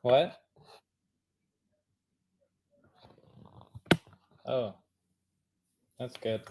What? Oh, that's good.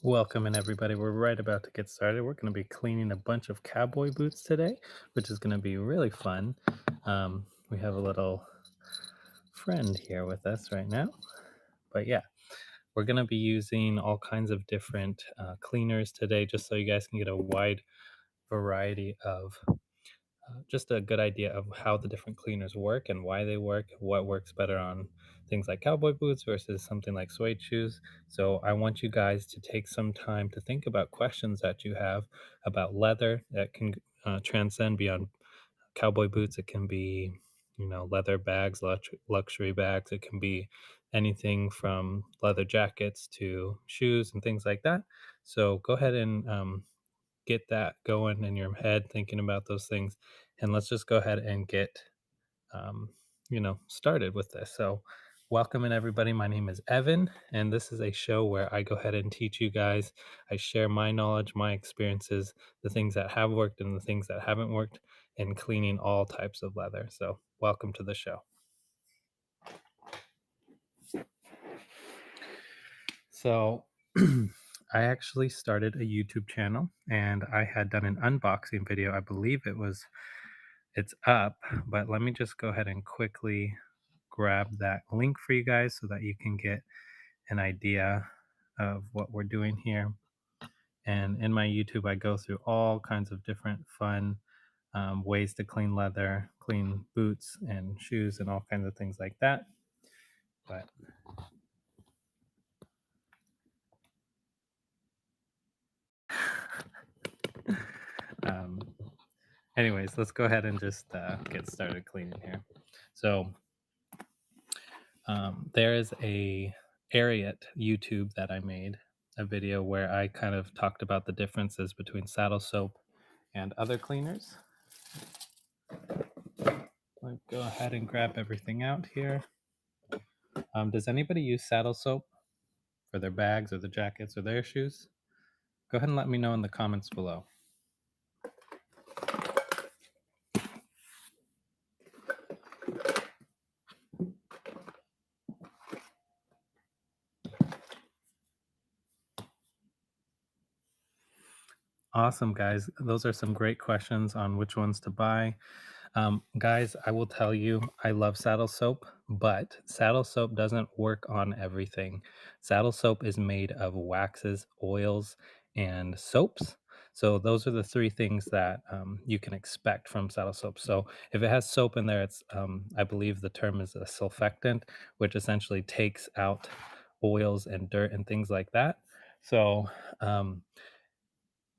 Welcome in, everybody. We're right about to get started. We're going to be cleaning a bunch of cowboy boots today, which is going to be really fun. We have a little friend here with us right now. But yeah, we're going to be using all kinds of different cleaners today, just so you guys can get a wide variety of just a good idea of how the different cleaners work and why they work, what works better on things like cowboy boots versus something like suede shoes. So I want you guys to take some time to think about questions that you have about leather that can transcend beyond cowboy boots. It can be, leather bags, luxury bags. It can be anything from leather jackets to shoes and things like that. So go ahead and get that going in your head, thinking about those things. And let's just go ahead and get, started with this. So, welcome in, everybody. My name is Evan, and this is a show where I go ahead and teach you guys. I share my knowledge, my experiences, the things that have worked and the things that haven't worked in cleaning all types of leather. So, welcome to the show. So, I actually started a YouTube channel and I had done an unboxing video. I believe it's up, but let me just go ahead and quickly grab that link for you guys so that you can get an idea of what we're doing here. And in my YouTube, I go through all kinds of different fun ways to clean leather, clean boots and shoes, and all kinds of things like that. But um, anyways, let's go ahead and just get started cleaning here. So there is a area at YouTube that I made a video where I kind of talked about the differences between saddle soap and other cleaners. Let's go ahead and grab everything out here. Does anybody use saddle soap for their bags or their jackets or their shoes? Go ahead and let me know in the comments below. Awesome, guys. Those are some great questions on which ones to buy. Guys, I will tell you, I love saddle soap, but saddle soap doesn't work on everything. Saddle soap is made of waxes, oils, and soaps. So those are the three things that you can expect from saddle soap. So if it has soap in there, it's I believe the term is a sulfectant, which essentially takes out oils and dirt and things like that. So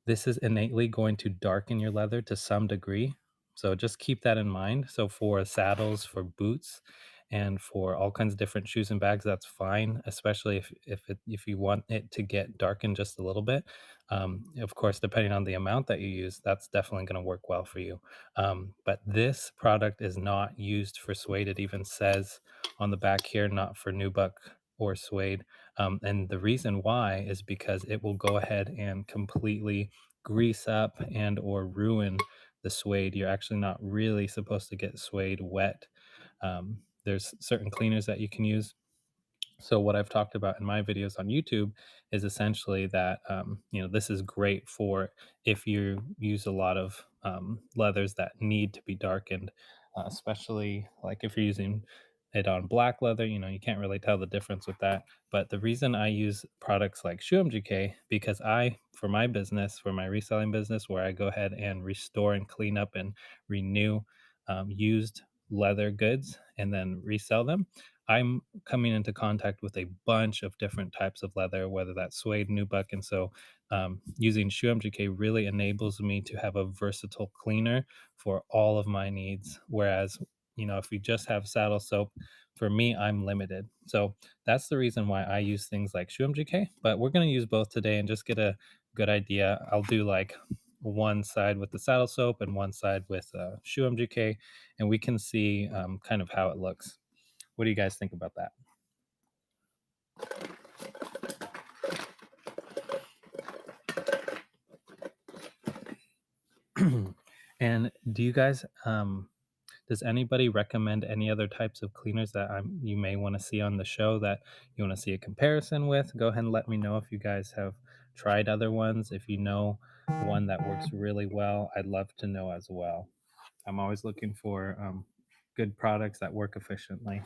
this is innately going to darken your leather to some degree. So just keep that in mind. So for saddles, for boots, and for all kinds of different shoes and bags, that's fine. Especially if you want it to get darkened just a little bit. Of course, depending on the amount that you use, that's definitely going to work well for you. But this product is not used for suede. It even says on the back here, not for nubuck or suede. And the reason why is because it will go ahead and completely grease up and or ruin the suede. You're actually not really supposed to get suede wet. There's certain cleaners that you can use. So what I've talked about in my videos on YouTube is essentially that this is great for if you use a lot of leathers that need to be darkened, especially like if you're using it on black leather, you can't really tell the difference with that. But the reason I use products like Shoe because for my business, for my reselling business, where I go ahead and restore and clean up and renew used leather goods and then resell them, I'm coming into contact with a bunch of different types of leather, whether that's suede, nubuck, and so using Shoe really enables me to have a versatile cleaner for all of my needs. Whereas if we just have saddle soap, for me, I'm limited. So that's the reason why I use things like Shu MGK. But we're going to use both today and just get a good idea. I'll do like one side with the saddle soap and one side with Shu MGK, and we can see kind of how it looks. What do you guys think about that? And do you guys does anybody recommend any other types of cleaners that you may want to see on the show that you want to see a comparison with? Go ahead and let me know if you guys have tried other ones. If you know one that works really well, I'd love to know as well. I'm always looking for good products that work efficiently.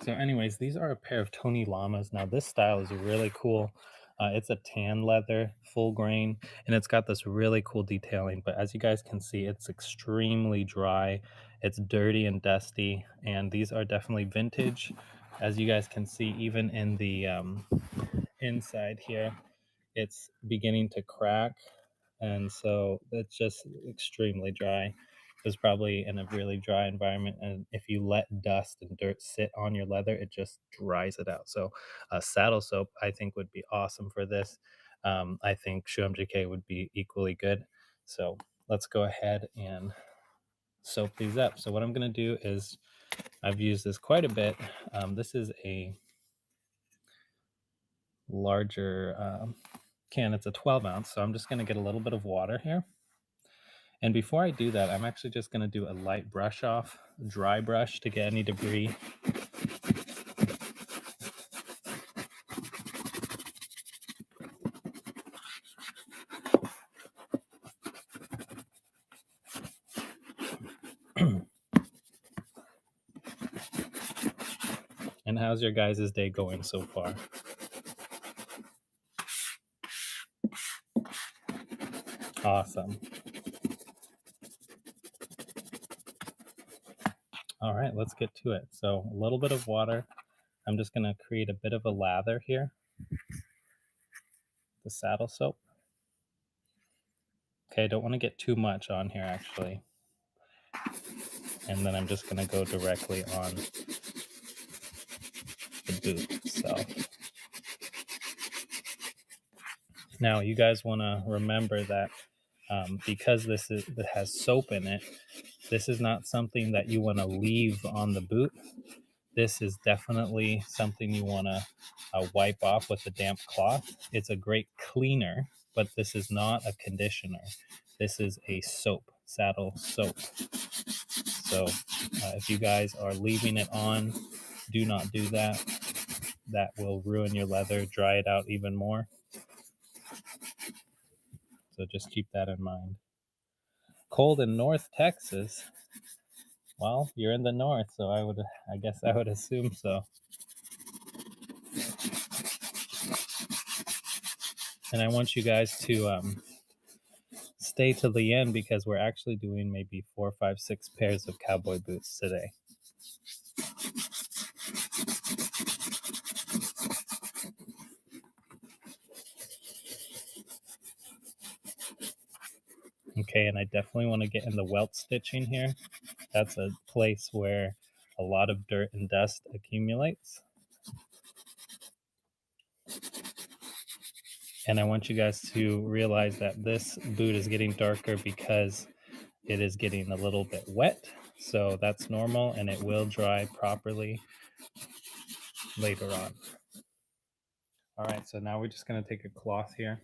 So, anyways, these are a pair of Tony Llamas. Now, this style is really cool. It's a tan leather, full grain, and it's got this really cool detailing. But as you guys can see, it's extremely dry. It's dirty and dusty, and these are definitely vintage. As you guys can see, even in the inside here, it's beginning to crack, and so it's just extremely dry. It's probably in a really dry environment, and if you let dust and dirt sit on your leather, it just dries it out. So saddle soap I think would be awesome for this. I think Shu MGK would be equally good. So let's go ahead and soap these up. So what I'm going to do is, I've used this quite a bit. This is a larger can. It's a 12 ounce, so I'm just going to get a little bit of water here. And before I do that, I'm actually just going to do a light brush off, dry brush, to get any debris. And how's your guys' day going so far? Awesome. All right, let's get to it. So a little bit of water. I'm just going to create a bit of a lather here. The saddle soap. Okay, I don't want to get too much on here actually. And then I'm just going to go directly on the boot itself. Now, you guys want to remember that because it has soap in it, this is not something that you want to leave on the boot. This is definitely something you want to wipe off with a damp cloth. It's a great cleaner, but this is not a conditioner. This is a soap, saddle soap. So if you guys are leaving it on, do not do that. That will ruin your leather, dry it out even more. So just keep that in mind. Cold in North Texas. Well, you're in the north, so I guess I would assume so. And I want you guys to stay till the end because we're actually doing maybe 4, 5, 6 pairs of cowboy boots today. Okay, and I definitely want to get in the welt stitching here. That's a place where a lot of dirt and dust accumulates. And I want you guys to realize that this boot is getting darker because it is getting a little bit wet. So that's normal, and it will dry properly later on. All right, so now we're just going to take a cloth here,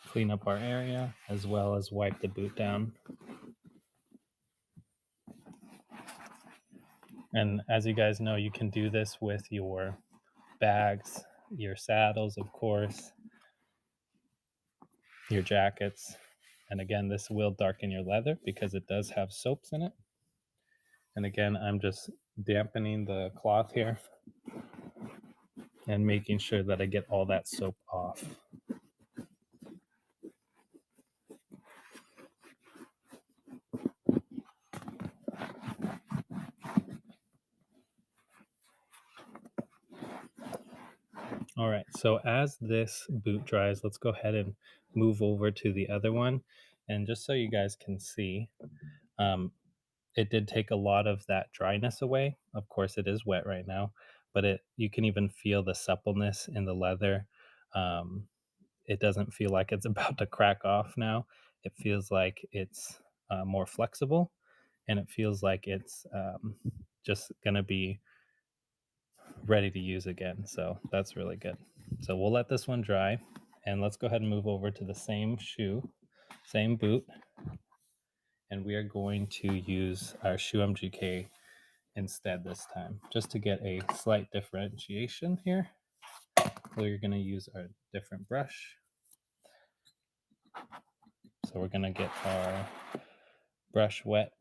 clean up our area, as well as wipe the boot down. And as you guys know, you can do this with your bags, your saddles, of course, your jackets. And again, this will darken your leather because it does have soaps in it. And again, I'm just dampening the cloth here and making sure that I get all that soap off. All right, so as this boot dries, let's go ahead and move over to the other one. And just so you guys can see, um, it did take a lot of that dryness away. Of course, it is wet right now, but it you can even feel the suppleness in the leather. Um, it doesn't feel like it's about to crack off now. It feels like it's more flexible, and it feels like it's just gonna be ready to use again. So that's really good. So we'll let this one dry, and let's go ahead and move over to the same shoe, same boot, and we are going to use our shoe MGK instead this time, just to get a slight differentiation here. We're going to use our different brush. So we're going to get our brush wet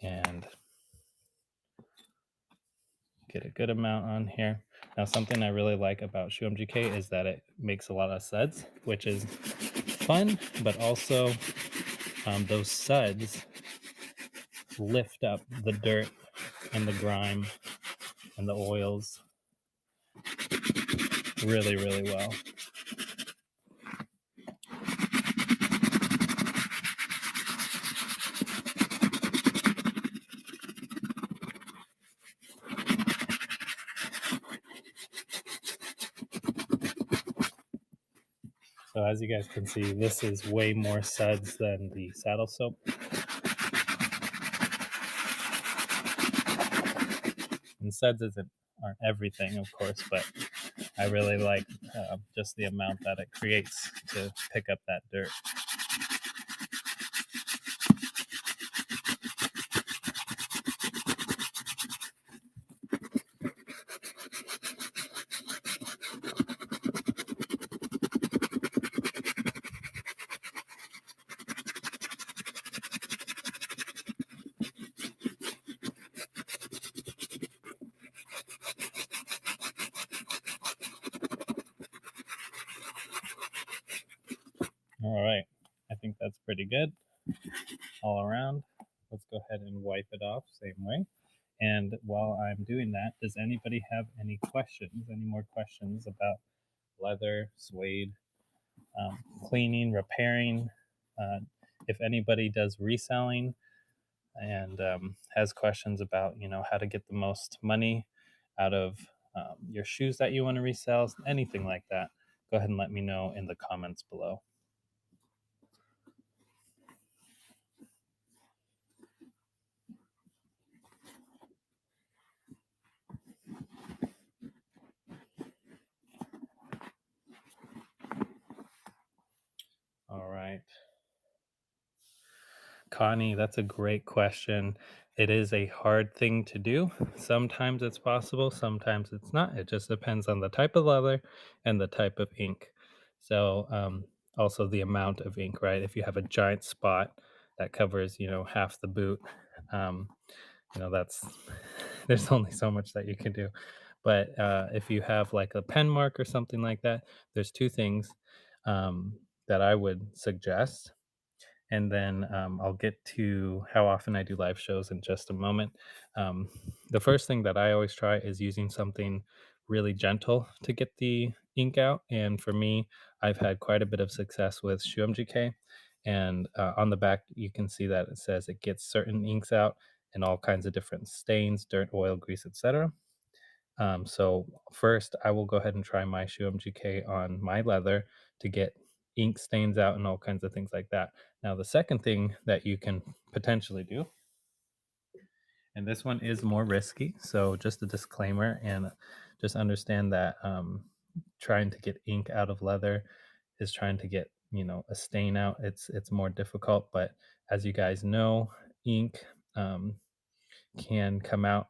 and get a good amount on here. Now, something I really like about Shoe MGK is that it makes a lot of suds, which is fun, but also those suds lift up the dirt and the grime and the oils really, really well. So as you guys can see, this is way more suds than the saddle soap. And suds aren't everything, of course, but I really like just the amount that it creates to pick up that dirt. All right, I think that's pretty good all around. Let's go ahead and wipe it off same way. And while I'm doing that, does anybody have any questions, any more questions about leather, suede, cleaning, repairing? Uh, if anybody does reselling and has questions about, how to get the most money out of your shoes that you want to resell, anything like that, go ahead and let me know in the comments below. All right. Connie, that's a great question. It is a hard thing to do. Sometimes it's possible, sometimes it's not. It just depends on the type of leather and the type of ink. So, also the amount of ink, right? If you have a giant spot that covers, half the boot, um, that's there's only so much that you can do. But if you have like a pen mark or something like that, there's two things that I would suggest, and then I'll get to how often I do live shows in just a moment. Um, the first thing that I always try is using something really gentle to get the ink out. And for me, I've had quite a bit of success with Shoe MGK. And on the back, you can see that it says it gets certain inks out and all kinds of different stains, dirt, oil, grease, etc. So first, I will go ahead and try my Shoe MGK on my leather to get ink stains out and all kinds of things like that. Now, the second thing that you can potentially do, and this one is more risky, so just a disclaimer, and just understand that trying to get ink out of leather is trying to get a stain out. It's more difficult, but as you guys know, ink can come out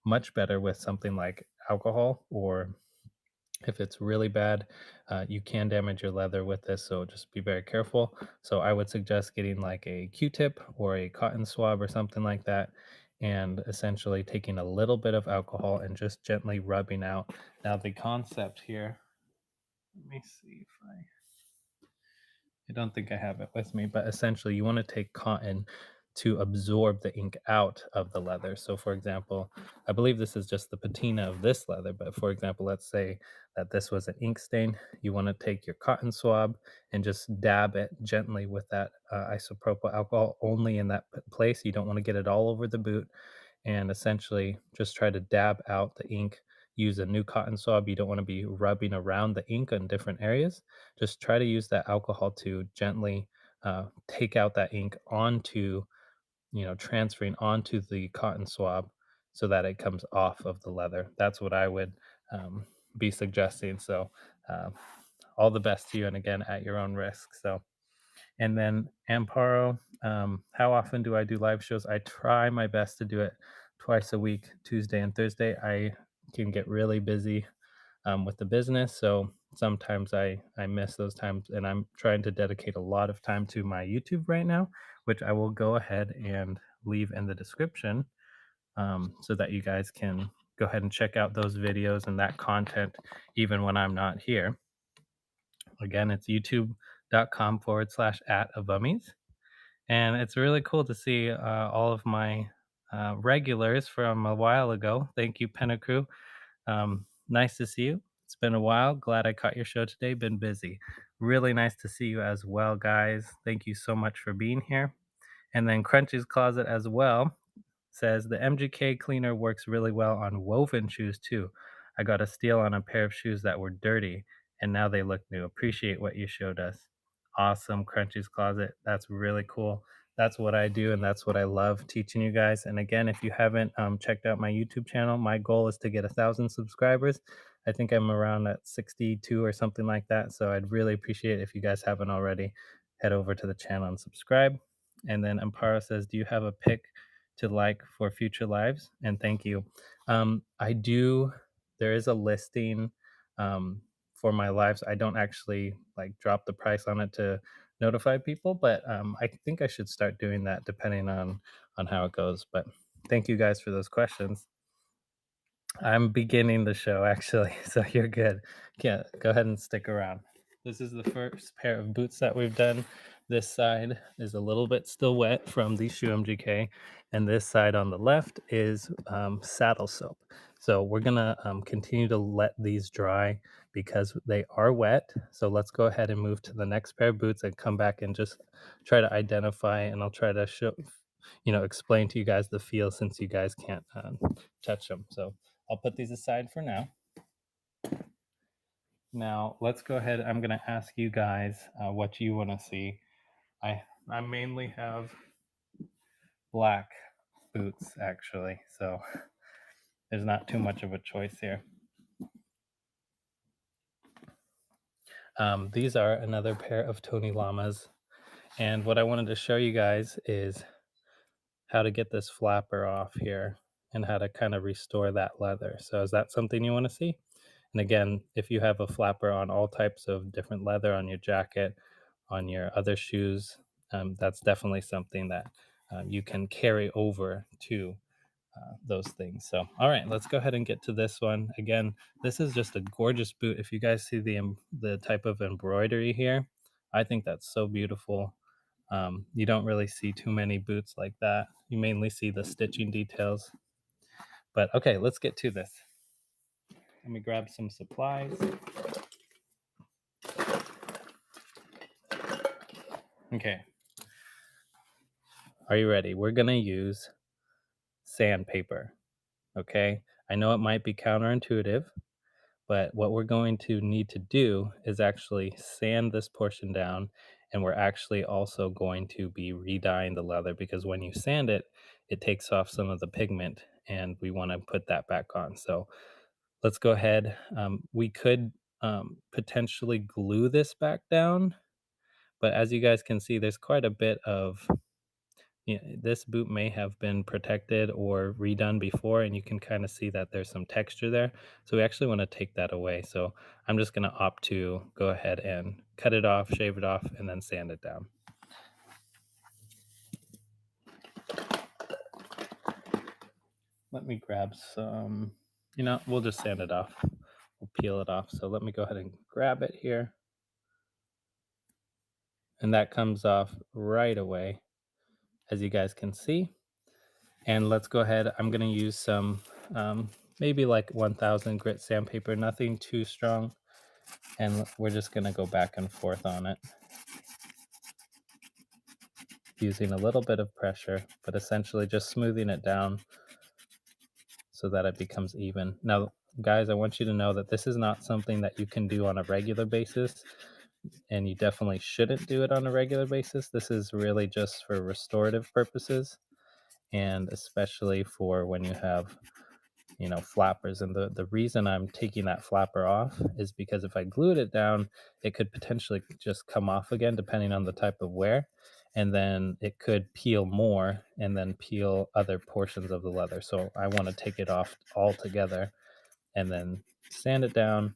much better with something like alcohol or If it's really bad, you can damage your leather with this, so just be very careful. So I would suggest getting like a Q-tip or a cotton swab or something like that, and essentially taking a little bit of alcohol and just gently rubbing out. Now the concept here, let me see if I don't think I have it with me, but essentially you want to take cotton to absorb the ink out of the leather. So for example, I believe this is just the patina of this leather, but for example, let's say that this was an ink stain. You want to take your cotton swab and just dab it gently with that isopropyl alcohol only in that place. You don't want to get it all over the boot, and essentially just try to dab out the ink. Use a new cotton swab. You don't want to be rubbing around the ink in different areas. Just try to use that alcohol to gently take out that ink onto, transferring onto the cotton swab so that it comes off of the leather. That's what I would um, be suggesting. So, uh, all the best to you, and again, at your own risk. So, and then Amparo, how often do I do live shows? I try my best to do it twice a week, Tuesday and Thursday. I can get really busy with the business, so sometimes I miss those times, and I'm trying to dedicate a lot of time to my YouTube right now, which I will go ahead and leave in the description, so that you guys can go ahead and check out those videos and that content even when I'm not here. Again, it's youtube.com/at of bummies. And it's really cool to see all of my regulars from a while ago. Thank you, Penacrew. Nice to see you. It's been a while. Glad I caught your show today. Been busy. Really nice to see you as well, guys. Thank you so much for being here. And then Crunchy's Closet as well says the MGK cleaner works really well on woven shoes too. I got a steal on a pair of shoes that were dirty and now they look new. Appreciate what you showed us. Awesome, Crunchy's Closet. That's really cool. That's what I do, and that's what I love teaching you guys. And again, if you haven't checked out my YouTube channel, my goal is to get 1,000 subscribers. I think I'm around at 62 or something like that. So I'd really appreciate it if you guys haven't already. Head over to the channel and subscribe. And then Amparo says, "Do you have a pick to like for future lives?" And thank you. I do. There is a listing for my lives. I don't actually like drop the price on it to notify people, but I think I should start doing that depending on how it goes. But thank you guys for those questions. I'm beginning the show actually, so you're good. Yeah, go ahead and stick around. This is the first pair of boots that we've done. This side is a little bit still wet from the Shoe MGK, and this side on the left is saddle soap. So we're gonna continue to let these dry because they are wet. So let's go ahead and move to the next pair of boots and come back and just try to identify, and I'll try to show, explain to you guys the feel since you guys can't touch them. So I'll put these aside for now. Now, let's go ahead. I'm going to ask you guys what you want to see. I mainly have black boots, actually, so there's not too much of a choice here. These are another pair of Tony Llamas, and what I wanted to show you guys is how to get this flapper off here and how to kind of restore that leather. So is that something you want to see? And again, if you have a flapper on all types of different leather on your jacket, on your other shoes, that's definitely something that you can carry over to those things. So, all right, let's go ahead and get to this one. Again, this is just a gorgeous boot. If you guys see the type of embroidery here, I think that's so beautiful. You don't really see too many boots like that. You mainly see the stitching details. But okay, let's get to this. Let me grab some supplies. Okay. Are you ready? We're going to use sandpaper. Okay. I know it might be counterintuitive, but what we're going to need to do is actually sand this portion down. And we're actually also going to be re-dyeing the leather because when you sand it, it takes off some of the pigment and we want to put that back on. So let's go ahead. We could potentially glue this back down, but as you guys can see, there's quite a bit of Yeah, this boot may have been protected or redone before, and you can kind of see that there's some texture there. So we actually want to take that away. So I'm just going to opt to go ahead and cut it off, shave it off, and then sand it down. Let me grab some, we'll just sand it off. We'll peel it off. So let me go ahead and grab it here. And that comes off right away, as you guys can see. And let's go ahead. I'm going to use some, maybe like 1000 grit sandpaper, nothing too strong. And we're just going to go back and forth on it using a little bit of pressure, but essentially just smoothing it down so that it becomes even. Now, guys, I want you to know that this is not something that you can do on a regular basis, and you definitely shouldn't do it on a regular basis. This is really just for restorative purposes, and especially for when you have flappers. And the reason I'm taking that flapper off is because if I glued it down, it could potentially just come off again depending on the type of wear, and then it could peel more and then peel other portions of the leather. So I want to take it off altogether and then sand it down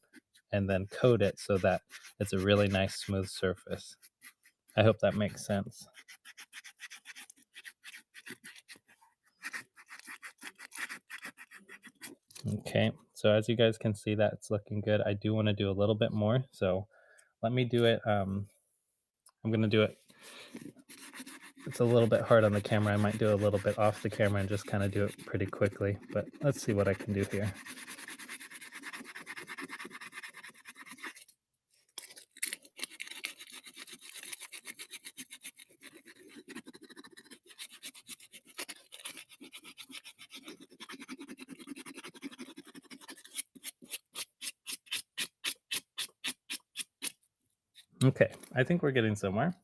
and then coat it so that it's a really nice smooth surface. I hope that makes sense. Okay, so as you guys can see, that it's looking good. I do want to do a little bit more, so let me do it. I'm gonna do it. It's a little bit hard on the camera. I might do a little bit off the camera and just kind of do it pretty quickly, but let's see what I can do here. Okay, I think we're getting somewhere.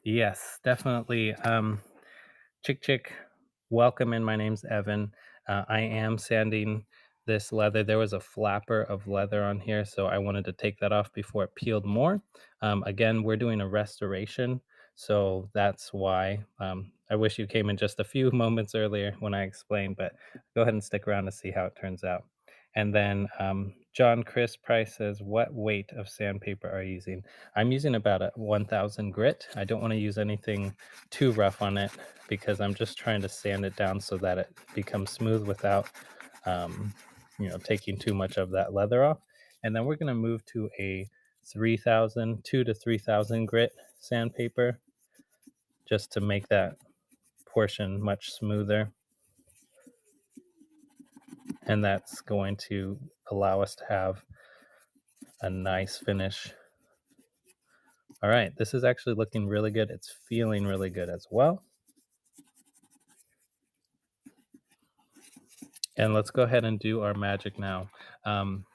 Yes, definitely. Chick Chick, welcome in. My name's Evan. I am sanding this leather. There was a flapper of leather on here, so I wanted to take that off before it peeled more. Again, we're doing a restoration, so that's why. I wish you came in just a few moments earlier when I explained, but go ahead and stick around to see how it turns out. And then John Chris Price says, "What weight of sandpaper are you using?" I'm using about a 1000 grit. I don't want to use anything too rough on it because I'm just trying to sand it down so that it becomes smooth without, um, taking too much of that leather off. And then we're going to move to a 3000, 2 to 3000 grit sandpaper just to make that portion much smoother. And that's going to allow us to have a nice finish. All right, this is actually looking really good. It's feeling really good as well. And let's go ahead and do our magic now. I'm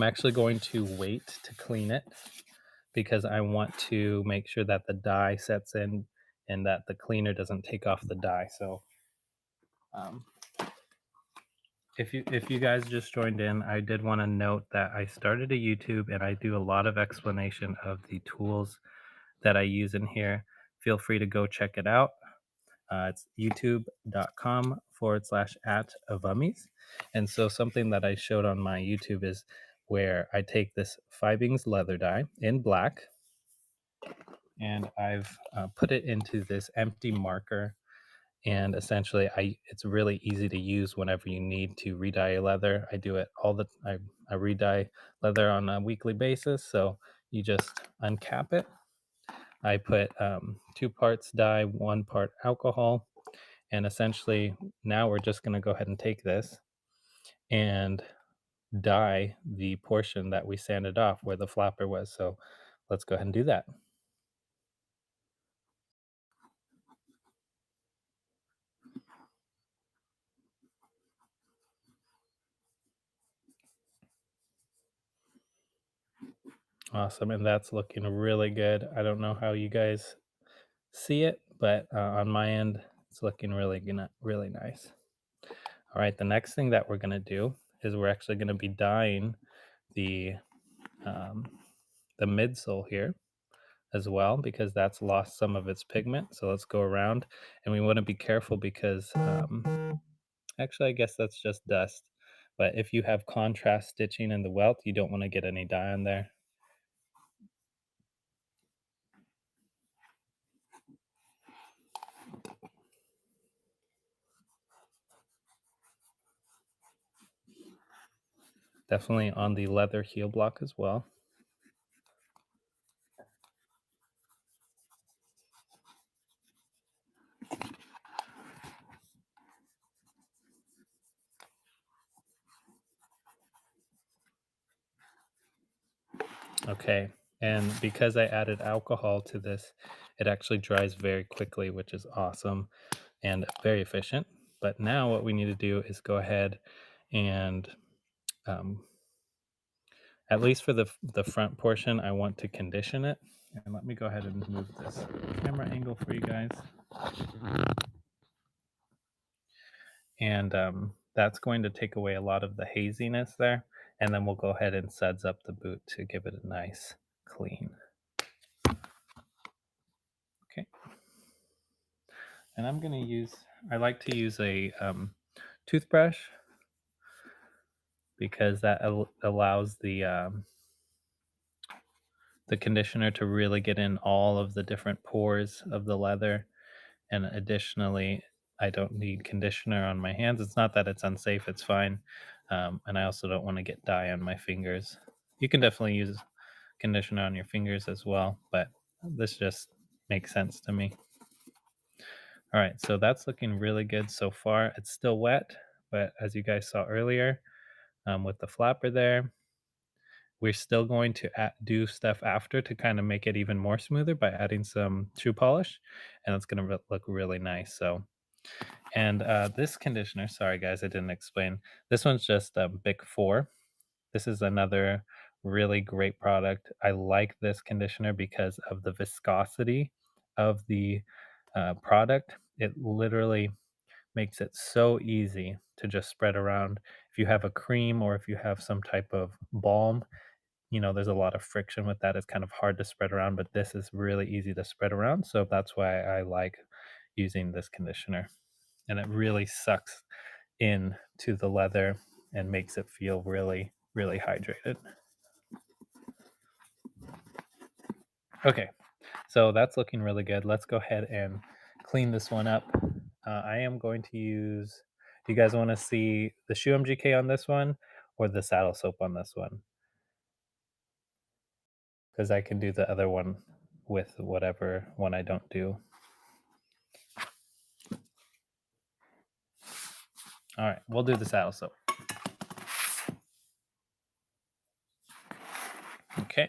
actually going to wait to clean it because I want to make sure that the dye sets in and that the cleaner doesn't take off the dye. So um, if you guys just joined in, I did want to note that I started a YouTube and I do a lot of explanation of the tools that I use in here. Feel free to go check it out. It's youtube.com/at avummies. And so something that I showed on my YouTube is where I take this Fibings leather dye in black and I've put it into this empty marker. And essentially, it's really easy to use whenever you need to redye leather. I do it I redye leather on a weekly basis. So you just uncap it. I put 2 parts dye, 1 part alcohol, and essentially, now we're just going to go ahead and take this and dye the portion that we sanded off where the flapper was. So let's go ahead and do that. Awesome. And that's looking really good. I don't know how you guys see it, but on my end, it's looking really nice. All right. The next thing that we're going to do is we're actually going to be dyeing the, um, the midsole here. as well because that's lost some of its pigment. So let's go around, and we want to be careful because actually, I guess that's just dust. But if you have contrast stitching in the welt, you don't want to get any dye on there. Definitely on the leather heel block as well. Okay, and because I added alcohol to this, it actually dries very quickly, which is awesome and very efficient. But now what we need to do is go ahead and, um, at least for the front portion, I want to condition it. And let me go ahead and move this camera angle for you guys. And that's going to take away a lot of the haziness there. And then we'll go ahead and suds up the boot to give it a nice clean. Okay. And I'm going to use, I like to use a toothbrush because that allows the conditioner to really get in all of the different pores of the leather. And additionally, I don't need conditioner on my hands. It's not that it's unsafe, it's fine. And I also don't want to get dye on my fingers. You can definitely use conditioner on your fingers as well, but this just makes sense to me. All right, so that's looking really good so far. It's still wet, but as you guys saw earlier, with the flapper there, we're still going to do stuff after to kind of make it even more smoother by adding some shoe polish, and it's going to look really nice. So, and this conditioner, sorry guys, I didn't explain. This one's just Bic 4. This is another really great product. I like this conditioner because of the viscosity of the product. It literally makes it so easy to just spread around. If you have a cream or if you have some type of balm, there's a lot of friction with that. It's kind of hard to spread around, but this is really easy to spread around. So that's why I like using this conditioner. And it really sucks in to the leather and makes it feel really, really hydrated. Okay, so that's looking really good. Let's go ahead and clean this one up. I am going to use, do you guys want to see the shoe MGK on this one or the saddle soap on this one? Because I can do the other one with whatever one I don't do. All right, we'll do the saddle soap. Okay,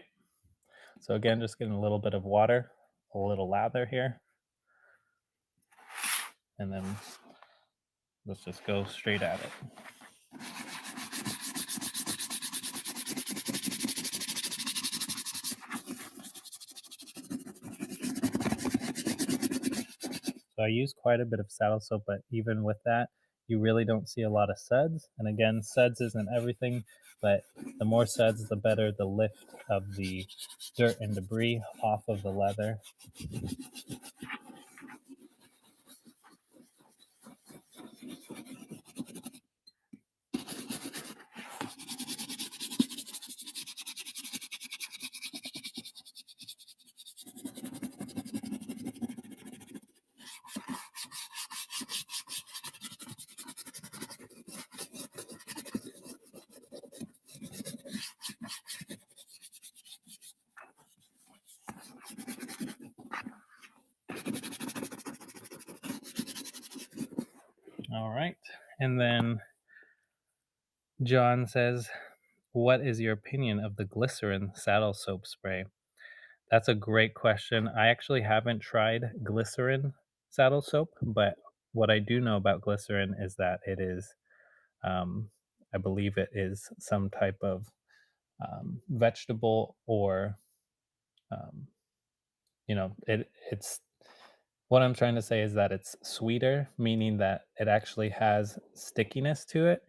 so again, just getting a little bit of water, a little lather here, and then let's just go straight at it. So I use quite a bit of saddle soap, but even with that, you really don't see a lot of suds. And again, suds isn't everything, but the more suds, the better the lift of the dirt and debris off of the leather. All right. And then John says, what is your opinion of the glycerin saddle soap spray? That's a great question. I actually haven't tried glycerin saddle soap, but what I do know about glycerin is that it is, I believe it is some type of vegetable or, um, it's what I'm trying to say is that it's sweeter, meaning that it actually has stickiness to it,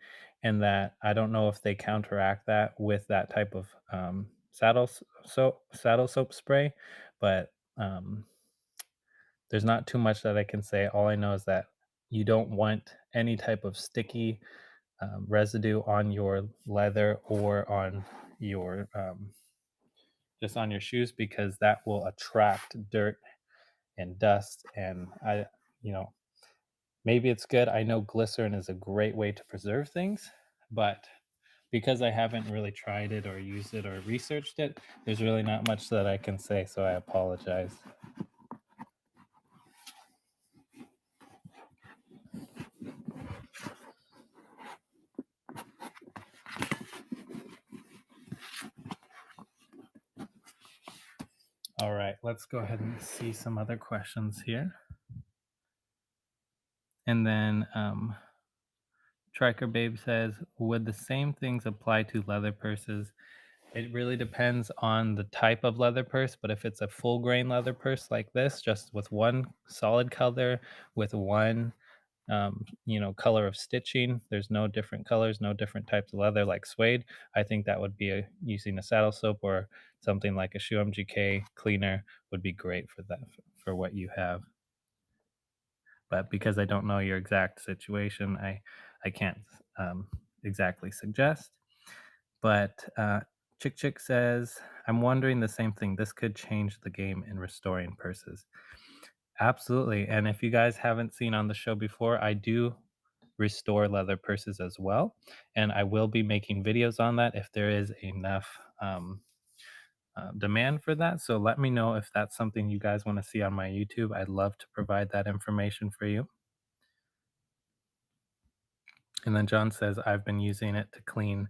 and that I don't know if they counteract that with that type of saddle soap spray, but there's not too much that I can say. All I know is that you don't want any type of sticky residue on your leather or on your just on your shoes, because that will attract dirt and dust. And you know, maybe it's good. I know glycerin is a great way to preserve things, but because I haven't really tried it or used it or researched it, there's really not much that I can say. So I apologize. All right, let's go ahead and see some other questions here. And then Triker Babe says, would the same things apply to leather purses? It really depends on the type of leather purse, but if it's a full grain leather purse like this, just with one solid color, with one color of stitching, there's no different colors, no different types of leather like suede. I think that would be using a saddle soap or something like a Shoe MGK cleaner would be great for that, for what you have. But because I don't know your exact situation, I can't exactly suggest. But Chick Chick says, I'm wondering the same thing. This could change the game in restoring purses. Absolutely. And if you guys haven't seen on the show before, I do restore leather purses as well. And I will be making videos on that if there is enough demand for that. So let me know if that's something you guys want to see on my YouTube. I'd love to provide that information for you. And then John says, I've been using it to clean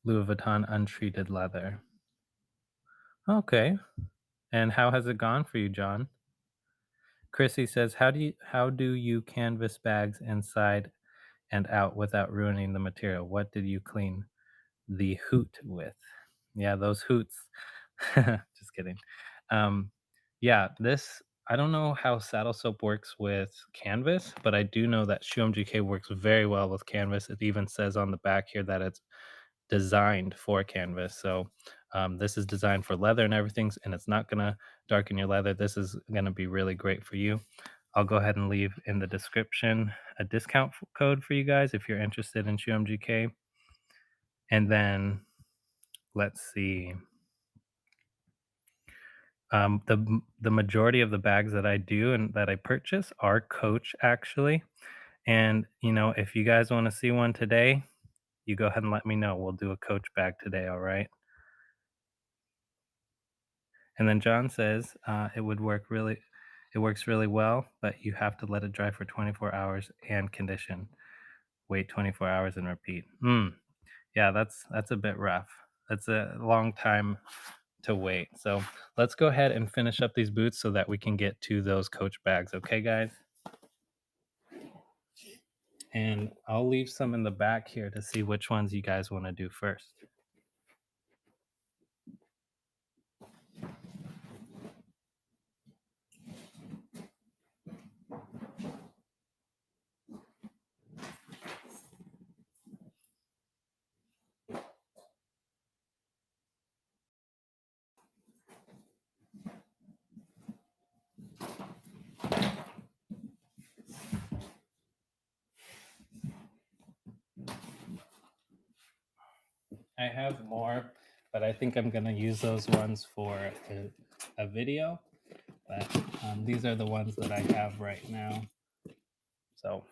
Louis Vuitton untreated leather. Okay. And how has it gone for you, John? Chrissy says, how do you canvas bags inside and out without ruining the material? What did you clean the hoot with? Yeah, those hoots. Just kidding. Um, yeah, this I don't know how saddle soap works with canvas, but I do know that Shoe MGK works very well with canvas. It even says on the back here that it's designed for canvas. So this is designed for leather and everything, and it's not gonna darken your leather. This is gonna be really great for you. I'll go ahead and leave in the description a discount code for you guys if you're interested in Shoe MGK. And then let's see. The majority of the bags that I do and that I purchase are Coach actually. And if you guys want to see one today, you go ahead and let me know. We'll do a Coach bag today. All right. And then John says it works really well, but you have to let it dry for 24 hours and condition. Wait 24 hours and repeat. Yeah, that's a bit rough. That's a long time to wait. So let's go ahead and finish up these boots so that we can get to those Coach bags. Okay, guys? And I'll leave some in the back here to see which ones you guys want to do first. I have more, but I think I'm going to use those ones for a video. But these are the ones that I have right now. So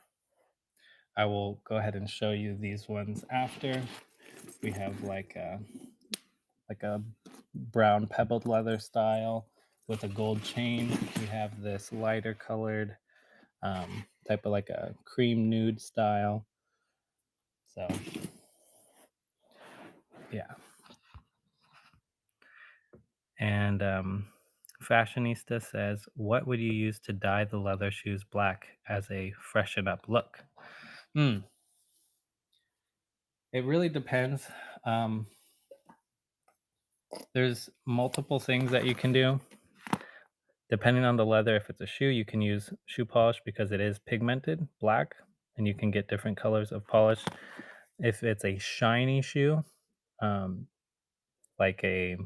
I will go ahead and show you these ones after. We have like a brown pebbled leather style with a gold chain. We have this lighter colored type of like a cream nude style. So yeah. And Fashionista says, what would you use to dye the leather shoes black as a freshen up look? Hmm. It really depends. Um, there's multiple things that you can do. Depending on the leather, if it's a shoe, you can use shoe polish because it is pigmented black and you can get different colors of polish. If it's a shiny shoe, um, like a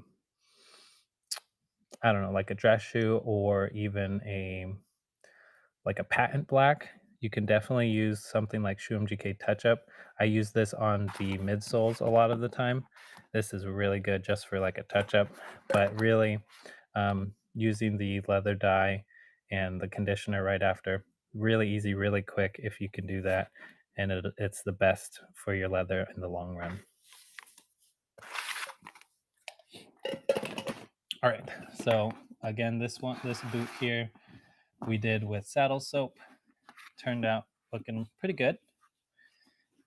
I don't know, like a dress shoe or even a patent black, you can definitely use something like Shoe MGK Touch Up. I use this on the midsoles a lot of the time. This is really good just for like a touch up, but really using the leather dye and the conditioner right after, really easy, really quick if you can do that. And it's the best for your leather in the long run. All right, so again, this boot here, we did with saddle soap. Turned out looking pretty good.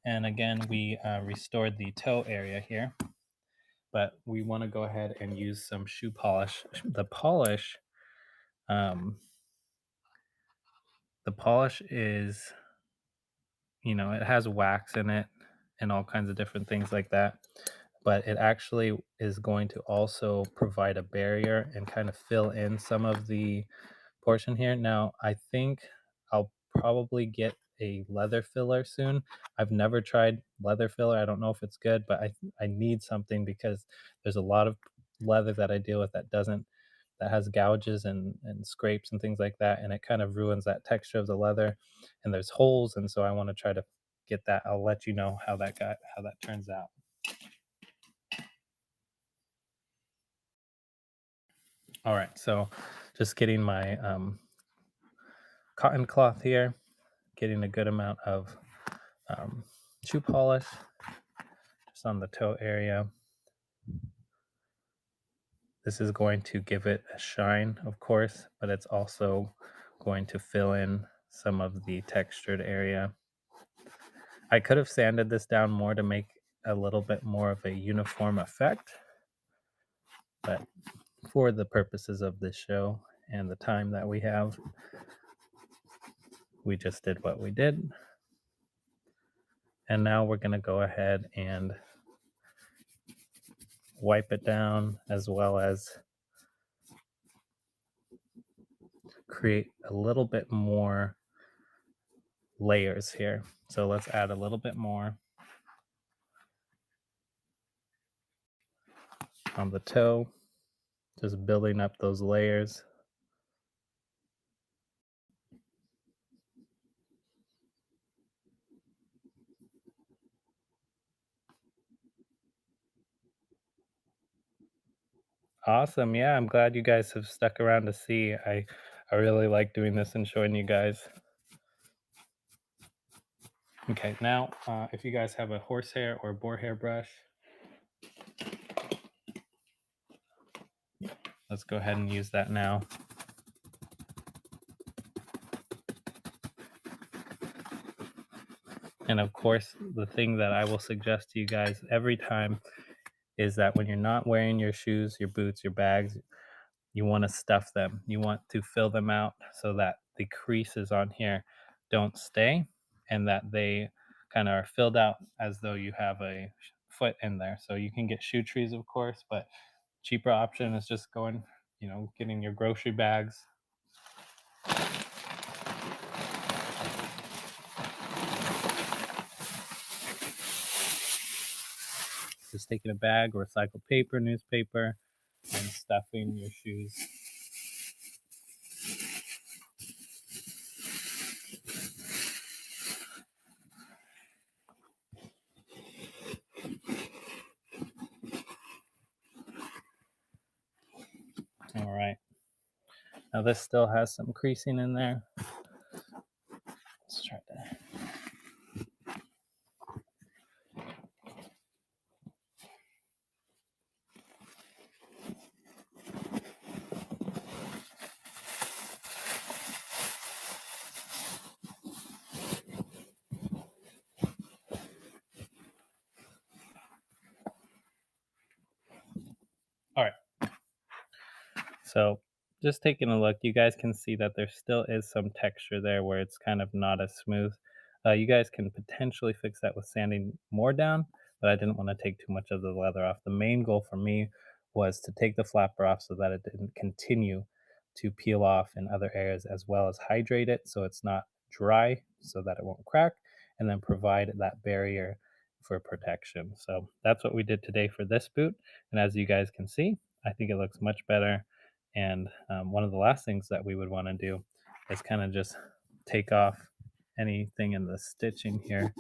And again, we restored the toe area here, but we want to go ahead and use some shoe polish. Um, the polish is, it has wax in it and all kinds of different things like that. But it actually is going to also provide a barrier and kind of fill in some of the portion here. Now, I think I'll probably get a leather filler soon. I've never tried leather filler. I don't know if it's good, but I need something because there's a lot of leather that I deal with that has gouges and scrapes and things like that, and it kind of ruins that texture of the leather. And there's holes, and so I want to try to get that. I'll let you know how that turns out. All right, so just getting my cotton cloth here, getting a good amount of um, shoe polish just on the toe area. This is going to give it a shine, of course, but it's also going to fill in some of the textured area. I could have sanded this down more to make a little bit more of a uniform effect, but for the purposes of this show and the time that we have, we just did what we did. And now we're going to go ahead and wipe it down as well as create a little bit more layers here. So let's add a little bit more on the toe, just building up those layers. Awesome. Yeah, I'm glad you guys have stuck around to see. I really like doing this and showing you guys. Okay, now if you guys have a horsehair or boar hair brush, let's go ahead and use that now. And of course, the thing that I will suggest to you guys every time is that when you're not wearing your shoes, your boots, your bags, you want to stuff them. You want to fill them out so that the creases on here don't stay and that they kind of are filled out as though you have a foot in there. So you can get shoe trees, of course, but cheaper option is just going, getting your grocery bags. Just taking a bag, recycled paper, newspaper, and stuffing your shoes. All right. Now this still has some creasing in there. Let's try that. All right. So just taking a look, you guys can see that there still is some texture there where it's kind of not as smooth. You guys can potentially fix that with sanding more down, but I didn't want to take too much of the leather off. The main goal for me was to take the flapper off so that it didn't continue to peel off in other areas, as well as hydrate it so it's not dry so that it won't crack, and then provide that barrier for protection. So that's what we did today for this boot. And as you guys can see, I think it looks much better And one of the last things that we would want to do is kind of just take off anything in the stitching here,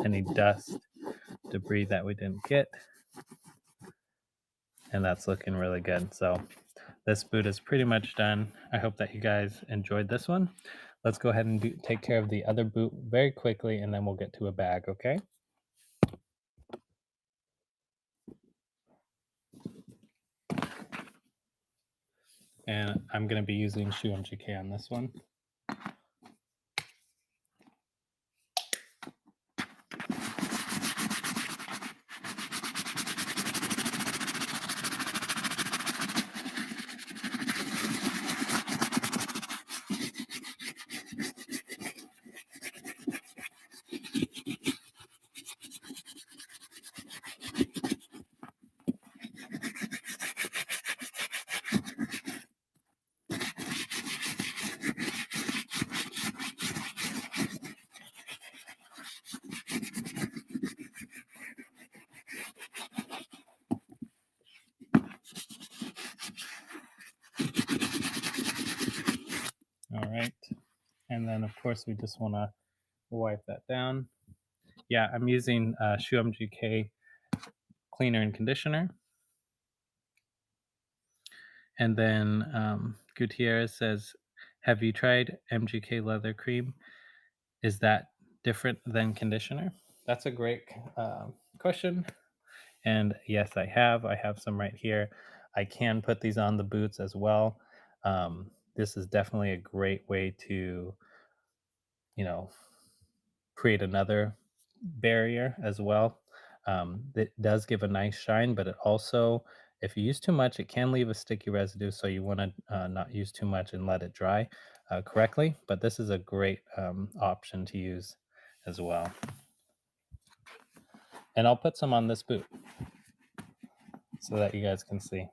any dust, debris that we didn't get. And that's looking really good. So this boot is pretty much done. I hope that you guys enjoyed this one. Let's go ahead and take care of the other boot very quickly, and then we'll get to a bag, okay? And I'm going to be using Shoe MGK on this one. All right. And then, of course, we just want to wipe that down. Yeah, I'm using Shoe MGK cleaner and conditioner. And then Gutierrez says, have you tried MGK leather cream? Is that different than conditioner? That's a great question. And yes, I have. I have some right here. I can put these on the boots as well. This is definitely a great way to, you know, create another barrier as well. It does give a nice shine, but it also, if you use too much, it can leave a sticky residue. So you want to not use too much and let it dry correctly. But this is a great option to use as well. And I'll put some on this boot so that you guys can see.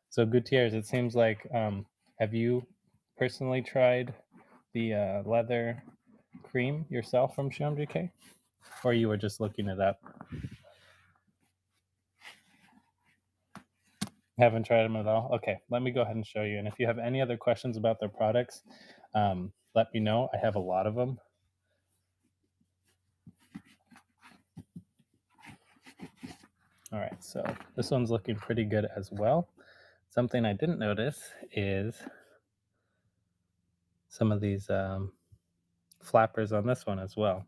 So Gutierrez, it seems like, have you personally tried the leather cream yourself from Shoe or you were just looking it up? Haven't tried them at all? Okay, let me go ahead and show you. And if you have any other questions about their products, let me know. I have a lot of them. All right, so this one's looking pretty good as well. Something I didn't notice is some of these flappers on this one as well.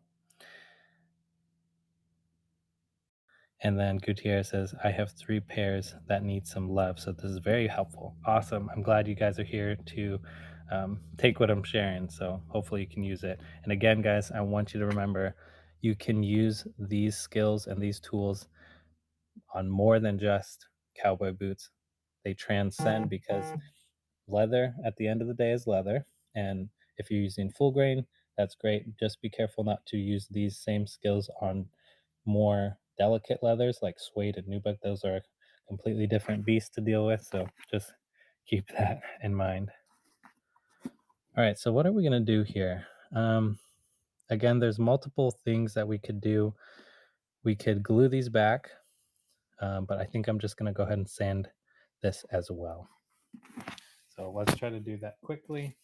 And then Gutierrez says, I have 3 pairs that need some love. So this is very helpful. Awesome. I'm glad you guys are here to take what I'm sharing. So hopefully you can use it. And again, guys, I want you to remember you can use these skills and these tools on more than just cowboy boots. They transcend because leather at the end of the day is leather. And if you're using full grain, that's great. Just be careful not to use these same skills on more delicate leathers like suede and nubuck. Those are a completely different beast to deal with. So just keep that in mind. All right, so what are we going to do here? Again, there's multiple things that we could do. We could glue these back, but I think I'm just going to go ahead and sand this as well. So let's try to do that quickly.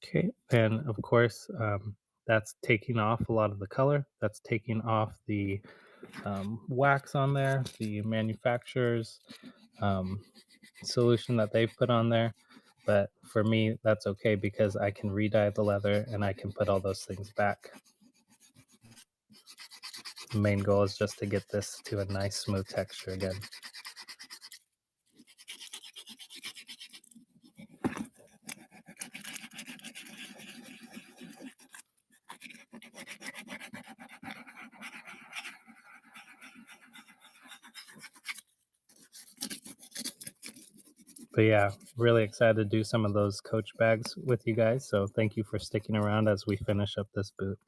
Okay, and of course, that's taking off a lot of the color. That's taking off the wax on there, the manufacturer's solution that they've put on there. But for me, that's okay because I can re-dye the leather and I can put all those things back. The main goal is just to get this to a nice smooth texture again. But yeah, really excited to do some of those coach bags with you guys. So thank you for sticking around as we finish up this boot.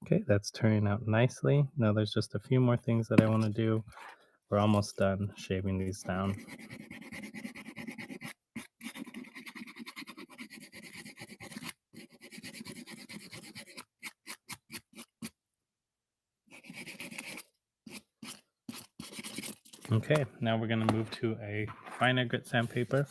Okay, that's turning out nicely. Now there's just a few more things that I want to do. We're almost done shaving these down. Okay, now we're going to move to a finer grit sandpaper.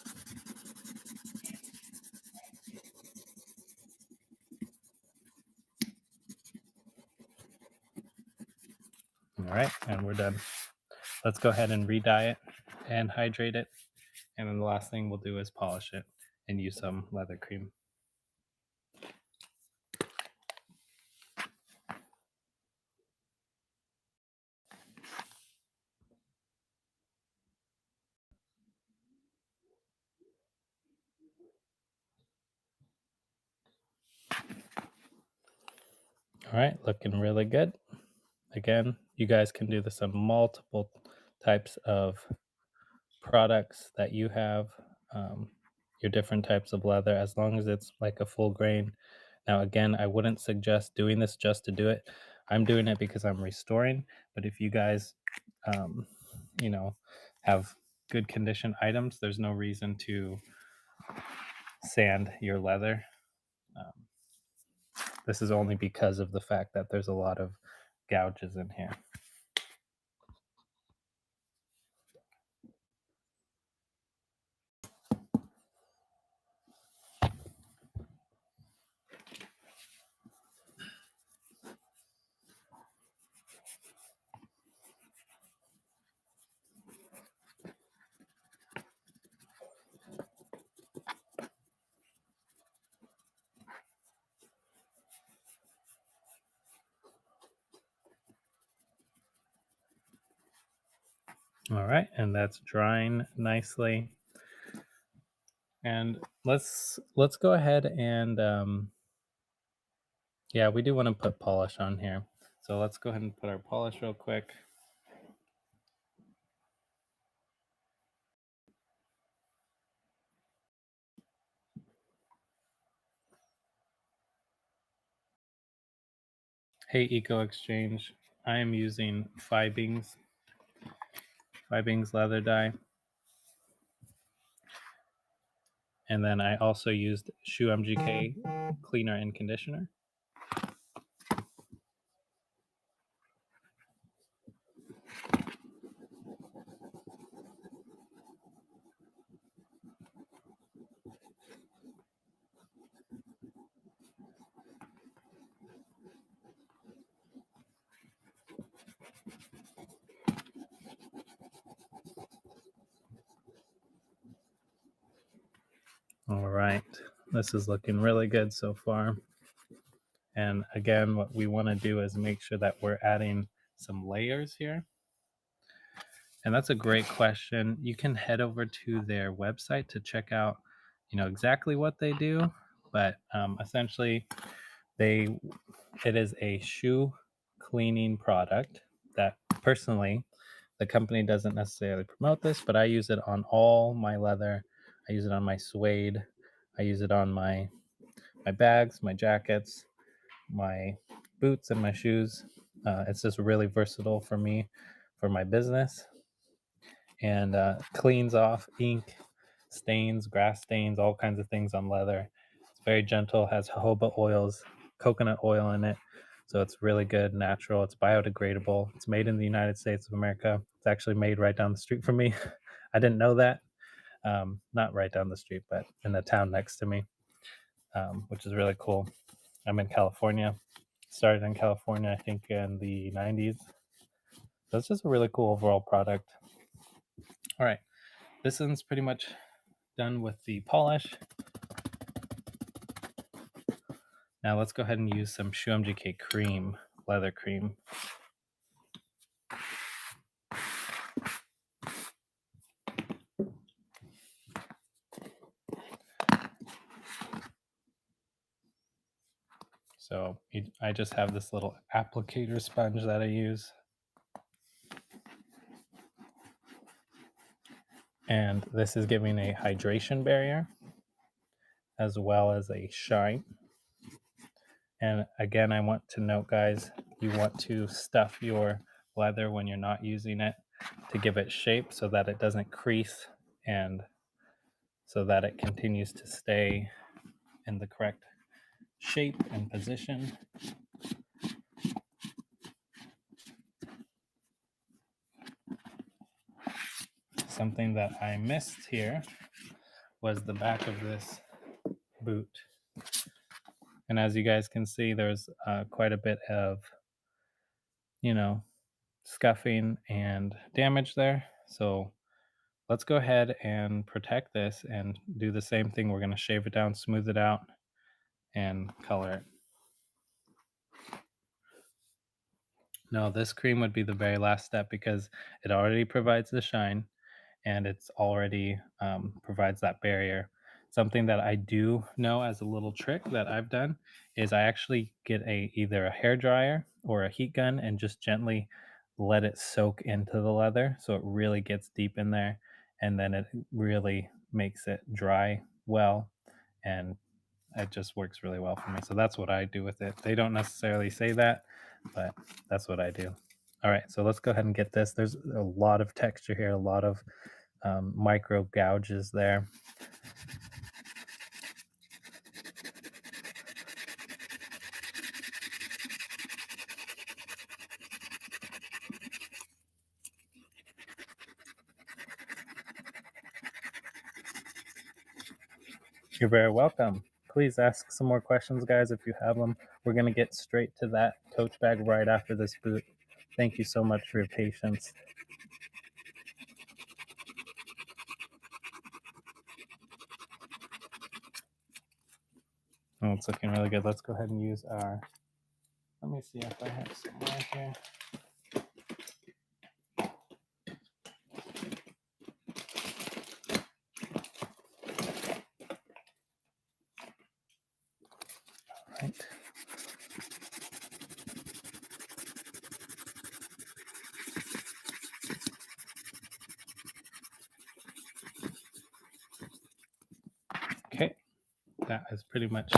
All right, and we're done. Let's go ahead and re-dye it and hydrate it. And then the last thing we'll do is polish it and use some leather cream. All right, looking really good. Again, you guys can do this on multiple types of products that you have, your different types of leather, as long as it's like a full grain. Now, again, I wouldn't suggest doing this just to do it. I'm doing it because I'm restoring, but if you guys, um, you know, have good condition items, there's no reason to sand your leather. Um, this is only because of the fact that there's a lot of gouges in here. All right, and that's drying nicely. And let's go ahead and yeah, we do want to put polish on here. So let's go ahead and put our polish real quick. Hey, Eco Exchange, I am using Fibings leather dye. And then I also used Shoe MGK cleaner and conditioner. All right, this is looking really good so far. And again, what we want to do is make sure that we're adding some layers here. And that's a great question. You can head over to their website to check out, exactly what they do. But essentially, it is a shoe cleaning product that personally, the company doesn't necessarily promote this, but I use it on all my leather. I use it on my suede. I use it on my bags, my jackets, my boots, and my shoes. It's just really versatile for me, for my business, and cleans off ink, stains, grass stains, all kinds of things on leather. It's very gentle, has jojoba oils, coconut oil in it. So it's really good, natural. It's biodegradable. It's made in the United States of America. It's actually made right down the street from me. I didn't know that. Not right down the street, but in the town next to me, which is really cool. I'm in California. Started in California, I think, in the 90s. So it's just a really cool overall product. All right. This one's pretty much done with the polish. Now let's go ahead and use some Shoe MGK cream, leather cream. So I just have this little applicator sponge that I use. And this is giving a hydration barrier as well as a shine. And again, I want to note, guys, you want to stuff your leather when you're not using it to give it shape so that it doesn't crease and so that it continues to stay in the correct shape and position. Something that I missed here was the back of this boot. And as you guys can see, there's quite a bit of, scuffing and damage there. So let's go ahead and protect this and do the same thing. We're going to shave it down, smooth it out, and color it. No, this cream would be the very last step because it already provides the shine and it's already provides that barrier. Something that I do know as a little trick that I've done is I actually get either a hair dryer or a heat gun and just gently let it soak into the leather so it really gets deep in there, and then it really makes it dry well, and it just works really well for me. So that's what I do with it. They don't necessarily say that, but that's what I do. All right, so let's go ahead and get this. There's a lot of texture here, a lot of micro gouges there. You're very welcome. Please ask some more questions, guys, if you have them. We're going to get straight to that coach bag right after this boot. Thank you so much for your patience. Oh, it's looking really good. Let's go ahead and use our, let me see if I have some more here. All right. Okay, that is pretty much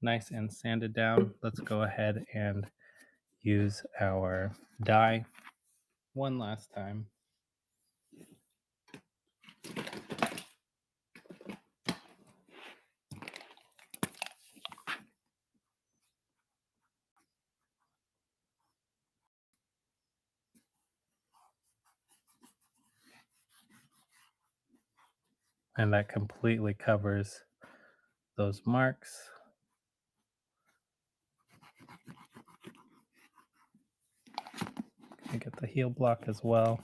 nice and sanded down. Let's go ahead and use our dye one last time. And that completely covers those marks. I get the heel block as well.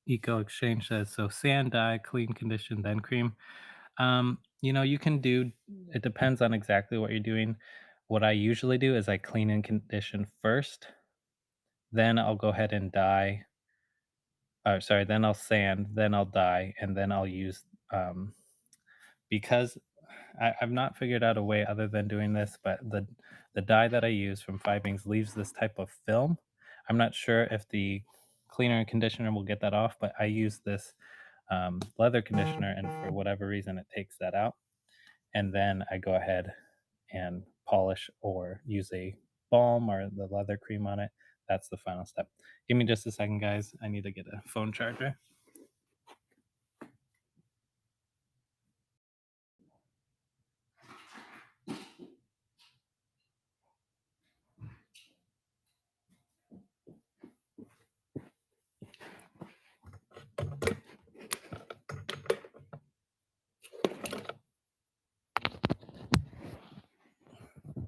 Eco Exchange says, so sand, dye, clean, condition, then cream. You can do, it depends on exactly what you're doing. What I usually do is I clean and condition first, then I'll go ahead and dye. Then I'll sand, then I'll dye, and then I'll use, because I've not figured out a way other than doing this, but the dye that I use from Fibings leaves this type of film. I'm not sure if the cleaner and conditioner will get that off, but I use this leather conditioner, and for whatever reason, it takes that out. And then I go ahead and polish or use a balm or the leather cream on it. That's the final step. Give me just a second, guys. I need to get a phone charger.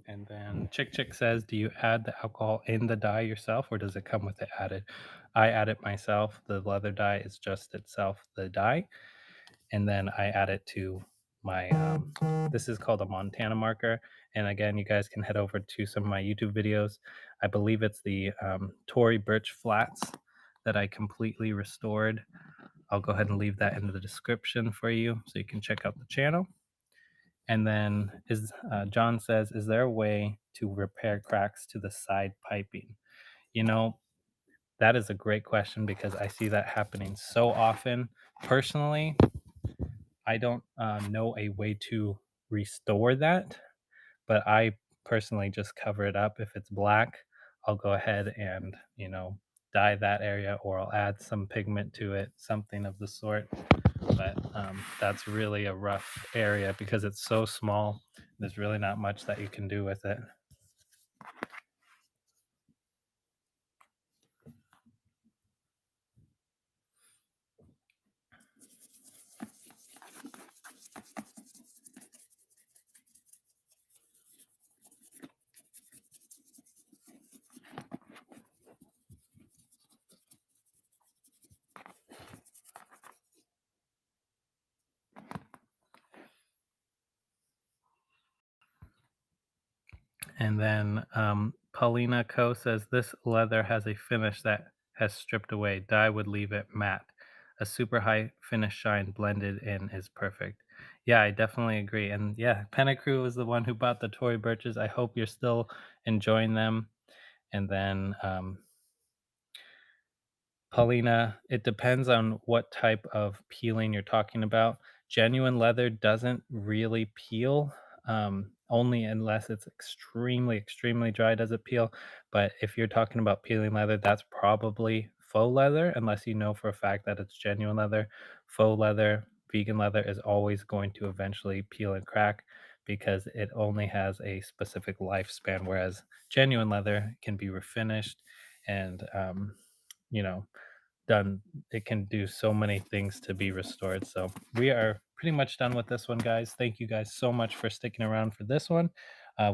And And Chick Chick says, "Do you add the alcohol in the dye yourself, or does it come with it added?" I add it myself. The leather dye is just itself the dye, and then I add it to my. This is called a Montana marker, and again, you guys can head over to some of my YouTube videos. I believe it's the Tory Birch Flats that I completely restored. I'll go ahead and leave that in the description for you, so you can check out the channel. And then is John says, is there a way to repair cracks to the side piping? You know, that is a great question because I see that happening so often. Personally, I don't know a way to restore that, but I personally just cover it up. If it's black, I'll go ahead and, dye that area, or I'll add some pigment to it, something of the sort. But that's really a rough area because it's so small. There's really not much that you can do with it. And then Paulina Co says this leather has a finish that has stripped away. Dye would leave it matte. A super high finish shine blended in is perfect. Yeah, I definitely agree. And yeah, Penacrew was the one who bought the Tory Birches. I hope you're still enjoying them. And then Paulina, it depends on what type of peeling you're talking about. Genuine leather doesn't really peel, only unless it's extremely, extremely dry does it peel. But if you're talking about peeling leather, that's probably faux leather, unless you know for a fact that it's genuine leather. Faux leather, vegan leather is always going to eventually peel and crack because it only has a specific lifespan, whereas genuine leather can be refinished and, you know, done. It can do so many things to be restored. So we are pretty much done with this one, guys. Thank you guys so much for sticking around for this one.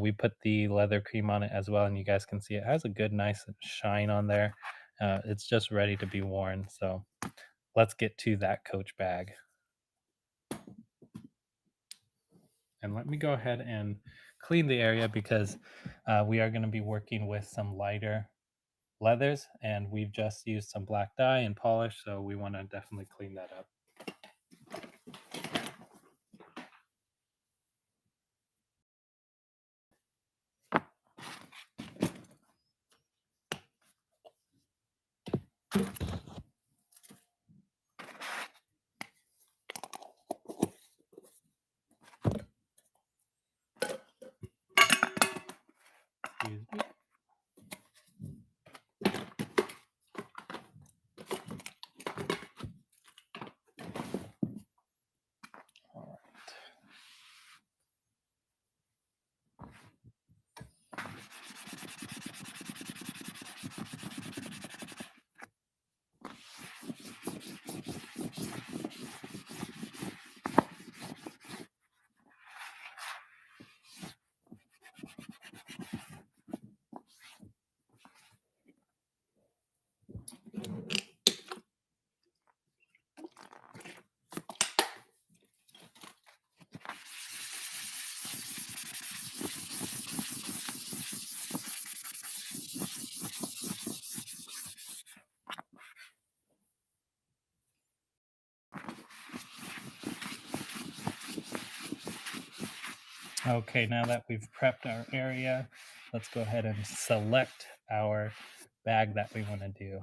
We put the leather cream on it as well, and you guys can see it has a good, nice shine on there. It's just ready to be worn. So let's get to that coach bag. And let me go ahead and clean the area because we are going to be working with some lighter leathers, and we've just used some black dye and polish, so we want to definitely clean that up. Excuse me. All right. Okay, now that we've prepped our area, let's go ahead and select our bag that we want to do.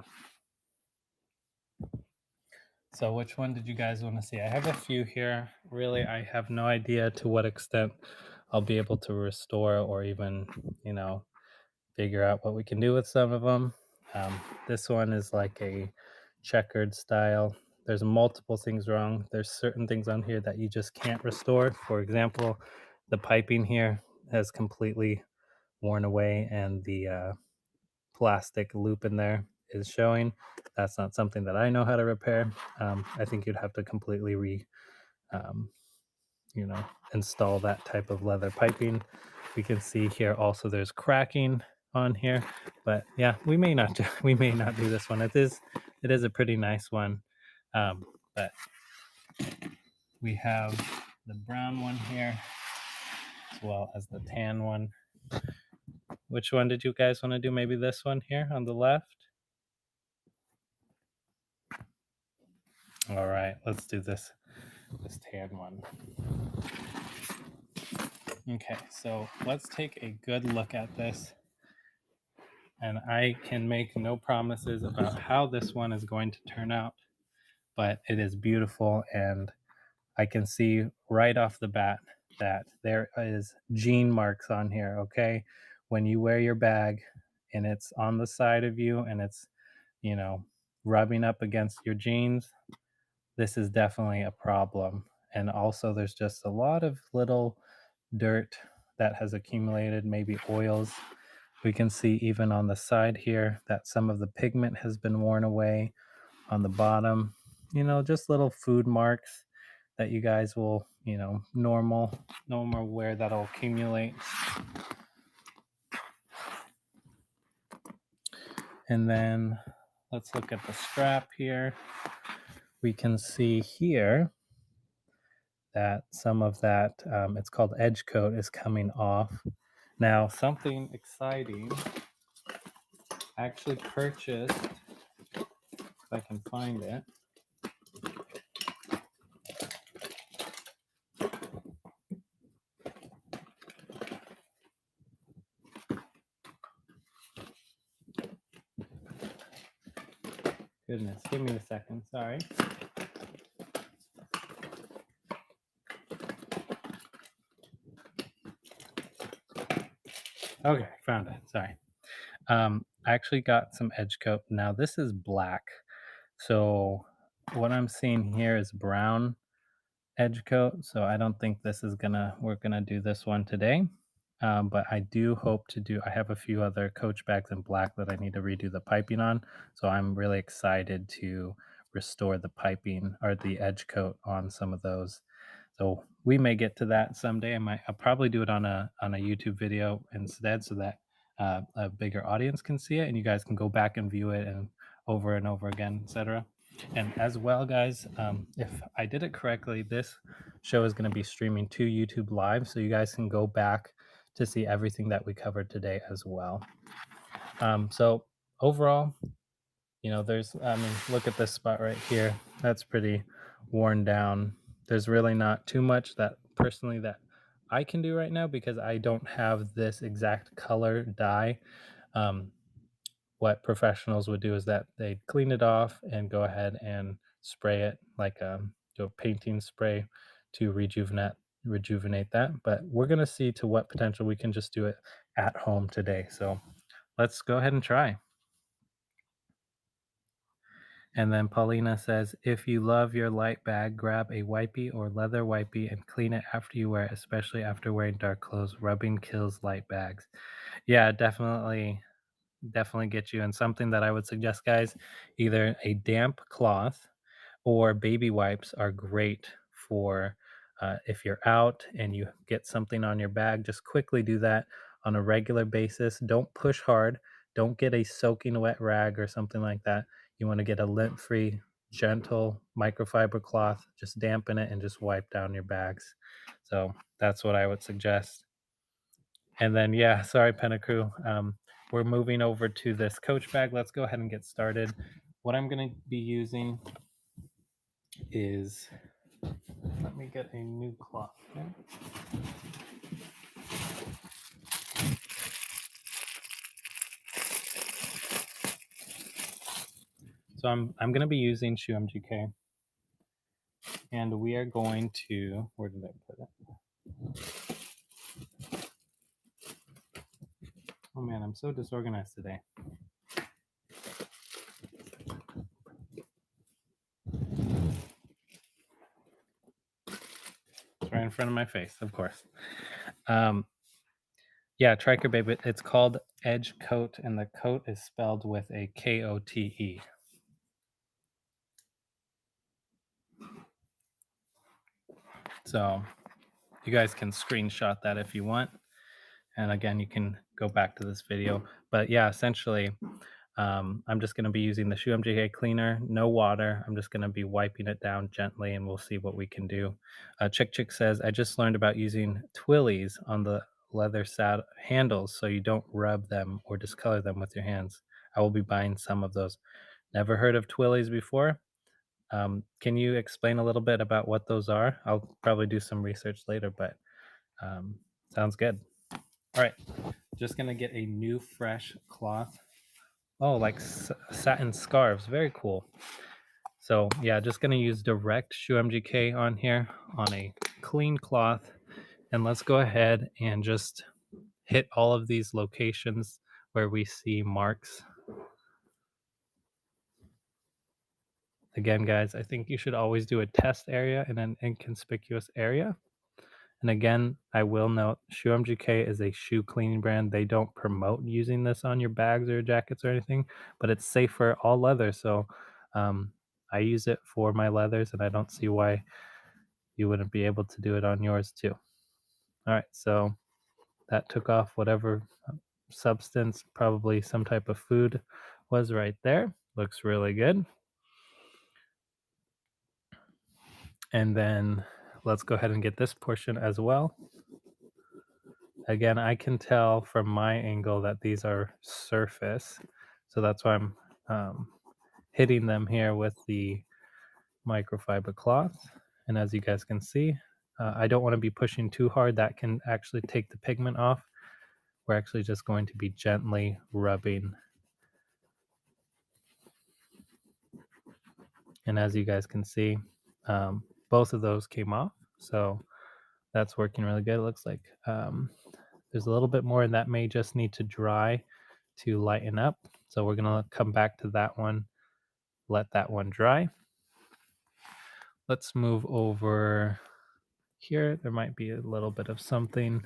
So which one did you guys want to see? I have a few here. Really, I have no idea to what extent I'll be able to restore or even, figure out what we can do with some of them. This one is like a checkered style. There's multiple things wrong. There's certain things on here that you just can't restore. For example, the piping here has completely worn away, and the plastic loop in there is showing. That's not something that I know how to repair. I think you'd have to completely um, install that type of leather piping. We can see here also there's cracking on here, but yeah, we may not do, we may not do this one. It is a pretty nice one, but we have the brown one here as well as the tan one. Which one did you guys want to do? Maybe this one here on the left. All right, let's do this tan one. Okay, so let's take a good look at this. And I can make no promises about how this one is going to turn out, but it is beautiful. And I can see right off the bat that there is gene marks on here. Okay. When you wear your bag and it's on the side of you and it's, you know, rubbing up against your jeans, this is definitely a problem. And also, there's just a lot of little dirt that has accumulated, maybe oils. We can see even on the side here that some of the pigment has been worn away on the bottom. Just little food marks that you guys will, normal wear that'll accumulate. And then let's look at the strap here. We can see here that some of that, it's called edge coat, is coming off. Now, something exciting, I actually purchased, if I can find it. Goodness, give me a second, sorry. Okay, found it, sorry. I actually got some edge coat. Now, this is black. So, what I'm seeing here is brown edge coat. So, I don't think we're gonna do this one today. But I do hope to do, I have a few other coach bags in black that I need to redo the piping on. So, I'm really excited to restore the piping or the edge coat on some of those. So we may get to that someday. I'll probably do it on a YouTube video instead, so that a bigger audience can see it, and you guys can go back and view it and over again, etc. And as well, guys, if I did it correctly, this show is going to be streaming to YouTube Live, so you guys can go back to see everything that we covered today as well. So overall, look at this spot right here. That's pretty worn down. There's really not too much that personally that I can do right now because I don't have this exact color dye. Um, what professionals would do is that they'd clean it off and go ahead and spray it like do a painting spray to rejuvenate that. But we're gonna see to what potential we can just do it at home today. So let's go ahead and try. And then Paulina says, if you love your light bag, grab a wipey or leather wipey and clean it after you wear it, especially after wearing dark clothes. Rubbing kills light bags. Yeah, definitely get you. And something that I would suggest, guys, either a damp cloth or baby wipes are great for if you're out and you get something on your bag, just quickly do that on a regular basis. Don't push hard. Don't get a soaking wet rag or something like that. You want to get a lint free, gentle microfiber cloth, just dampen it and just wipe down your bags. So that's what I would suggest. And then, yeah, sorry, Pentacrew. We're moving over to this coach bag. Let's go ahead and get started. What I'm going to be using is, let me get a new cloth here. So I'm going to be using Shoe MGK, and we are going to, where did I put it? Oh man, I'm so disorganized today. It's right in front of my face, of course. Yeah, Triker Baby. It's called Edge Coat, and the coat is spelled with a Kote. So you guys can screenshot that if you want. And again, you can go back to this video. But yeah, essentially, I'm just going to be using the Shoe MJK cleaner, no water. I'm just going to be wiping it down gently and we'll see what we can do. Chick Chick says, I just learned about using twillies on the leather handles so you don't rub them or discolor them with your hands. I will be buying some of those. Never heard of twillies before. Can you explain a little bit about what those are? I'll probably do some research later, but um, sounds good. All right, just gonna get a new fresh cloth. Oh, like satin scarves, very cool. So yeah, just gonna use direct Shoe MGK on here on a clean cloth, and let's go ahead and just hit all of these locations where we see marks. Again, guys, I think you should always do a test area in an inconspicuous area. And again, I will note Shoe MGK is a shoe cleaning brand. They don't promote using this on your bags or jackets or anything, but it's safe for all leather. So I use it for my leathers, and I don't see why you wouldn't be able to do it on yours too. All right, so that took off whatever substance, probably some type of food, was right there. Looks really good. And then let's go ahead and get this portion as well. Again, I can tell from my angle that these are surface, so that's why I'm hitting them here with the microfiber cloth. And as you guys can see, I don't want to be pushing too hard. That can actually take the pigment off. We're actually just going to be gently rubbing. And as you guys can see, both of those came off. So that's working really good. It looks like there's a little bit more, and that may just need to dry to lighten up. So we're going to come back to that one, let that one dry. Let's move over here. There might be a little bit of something.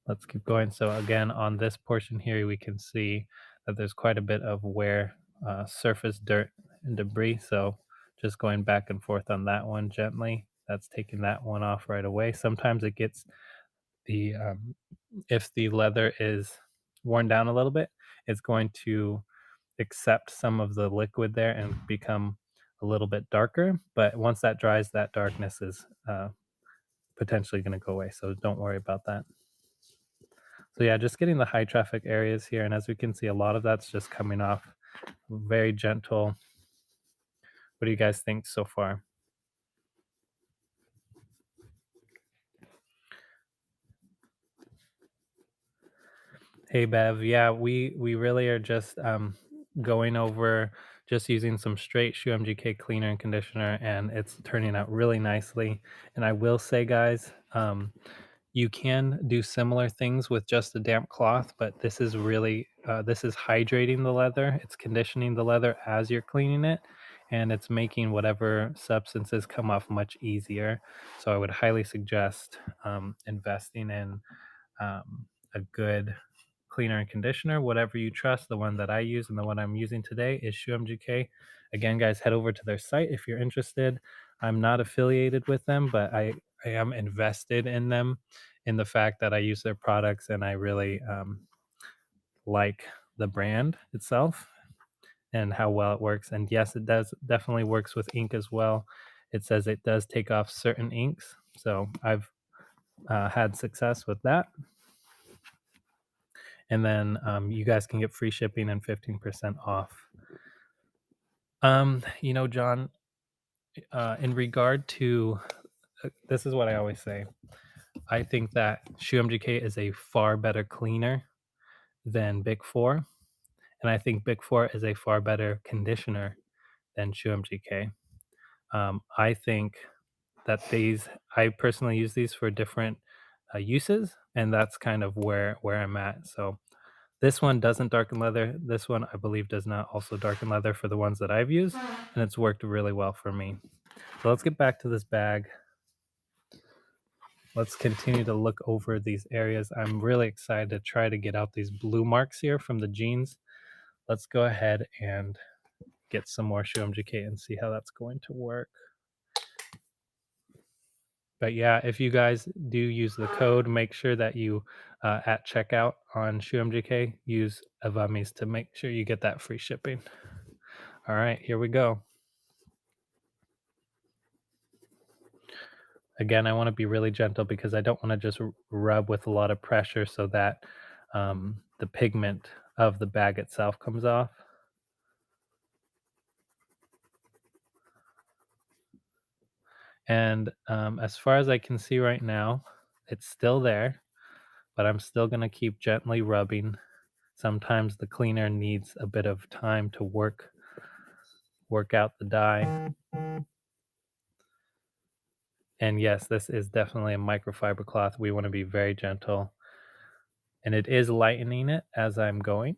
Let's keep going. So again, on this portion here, we can see that there's quite a bit of wear, surface dirt and debris. So just going back and forth on that one gently. That's taking that one off right away. Sometimes it gets the if the leather is worn down a little bit, it's going to accept some of the liquid there and become a little bit darker. But once that dries, that darkness is potentially going to go away. So don't worry about that. So yeah, just getting the high traffic areas here. And as we can see, a lot of that's just coming off very gentle. What do you guys think so far? Hey Bev, yeah, we really are just going over just using some straight Shoe MGK cleaner and conditioner, and it's turning out really nicely. And I will say, guys, you can do similar things with just a damp cloth, but this is really this is hydrating the leather. It's conditioning the leather as you're cleaning it, and it's making whatever substances come off much easier. So I would highly suggest investing in a good cleaner and conditioner, whatever you trust. The one that I use and the one I'm using today is Shoe MGK. Again, guys, head over to their site if you're interested. I'm not affiliated with them, but I am invested in them, in the fact that I use their products and I really like the brand itself and how well it works. And yes, it does definitely works with ink as well. It says it does take off certain inks. So I've had success with that. And then you guys can get free shipping and 15% off. John, in regard to this is what I always say. I think that Shoe MGK is a far better cleaner than Big Four, and I think Big Four is a far better conditioner than Shoe MGK. I think that I personally use these for different uses, and that's kind of where I'm at. So this one doesn't darken leather. This one, I believe, does not also darken leather for the ones that I've used, and it's worked really well for me. So let's get back to this bag. Let's continue to look over these areas. I'm really excited to try to get out these blue marks here from the jeans. Let's go ahead and get some more Shoe MGK and see how that's going to work. But yeah, if you guys do use the code, make sure that you at checkout on ShoeMGK use Avamis to make sure you get that free shipping. All right, here we go. Again, I want to be really gentle because I don't want to just rub with a lot of pressure so that the pigment of the bag itself comes off. And as far as I can see right now, it's still there, but I'm still going to keep gently rubbing. Sometimes the cleaner needs a bit of time to work out the dye. And yes, this is definitely a microfiber cloth. We want to be very gentle. And it is lightening it as I'm going.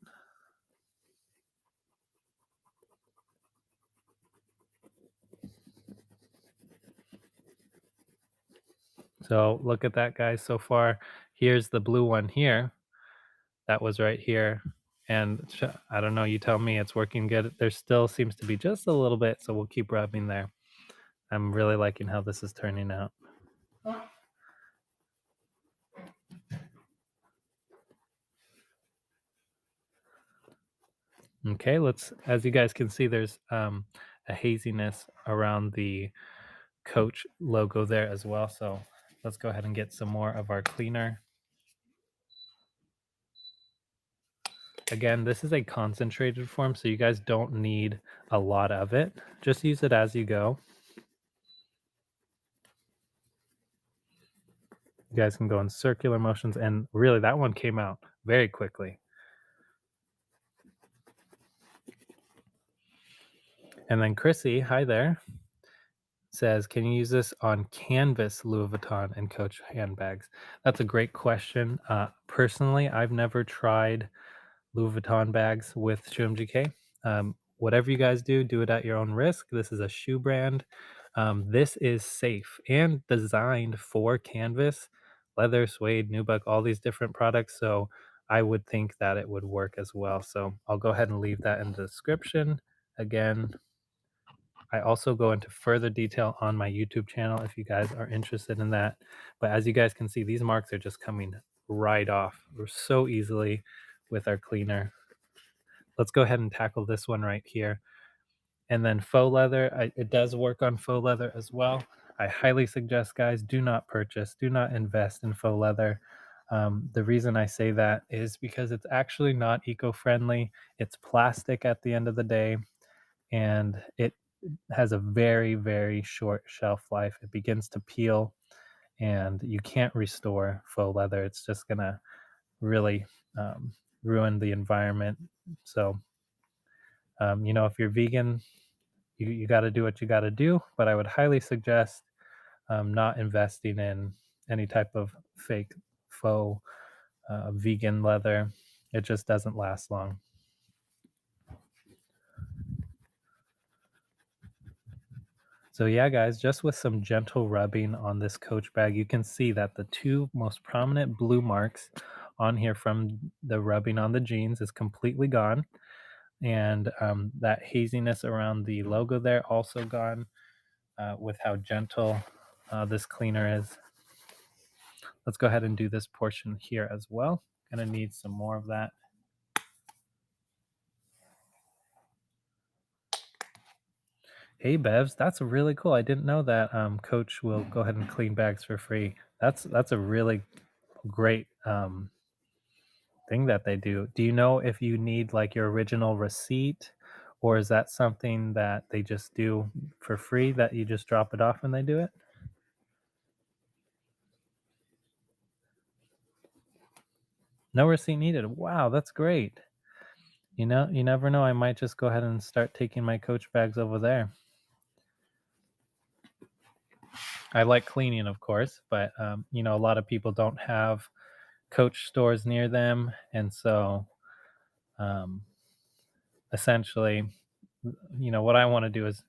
So look at that, guys. So far, here's the blue one here. That was right here. And I don't know, you tell me it's working good. There still seems to be just a little bit, so we'll keep rubbing there. I'm really liking how this is turning out. Okay, as you guys can see, there's a haziness around the Coach logo there as well. So let's go ahead and get some more of our cleaner. Again, this is a concentrated form, so you guys don't need a lot of it. Just use it as you go. You guys can go in circular motions, and really that one came out very quickly. And then Chrissy, hi there, says, can you use this on canvas Louis Vuitton and Coach handbags? That's a great question. Personally, I've never tried Louis Vuitton bags with Shoe MGK. Whatever you guys do, do it at your own risk. This is a shoe brand. This is safe and designed for canvas, leather, suede, nubuck, all these different products. So I would think that it would work as well. So I'll go ahead and leave that in the description. Again, I also go into further detail on my YouTube channel if you guys are interested in that. But as you guys can see, these marks are just coming right off so easily with our cleaner. Let's go ahead and tackle this one right here. And then faux leather, it does work on faux leather as well. I highly suggest, guys, do not purchase, do not invest in faux leather. The reason I say that is because it's actually not eco-friendly. It's plastic at the end of the day, and it has a very, very short shelf life. It begins to peel, and you can't restore faux leather. It's just gonna really ruin the environment. So, if you're vegan, you got to do what you got to do. But I would highly suggest not investing in any type of fake faux vegan leather. It just doesn't last long. So yeah, guys, just with some gentle rubbing on this Coach bag, you can see that the two most prominent blue marks on here from the rubbing on the jeans is completely gone. And that haziness around the logo there also gone with how gentle this cleaner is. Let's go ahead and do this portion here as well. Gonna need some more of that. Hey Bevs, that's really cool. I didn't know that Coach will go ahead and clean bags for free. That's a really great thing that they do. Do you know if you need like your original receipt, or is that something that they just do for free, that you just drop it off when they do it? No receipt needed. Wow, that's great. You never know. I might just go ahead and start taking my Coach bags over there. I like cleaning, of course, but a lot of people don't have Coach stores near them, and so um, essentially, what I want to do is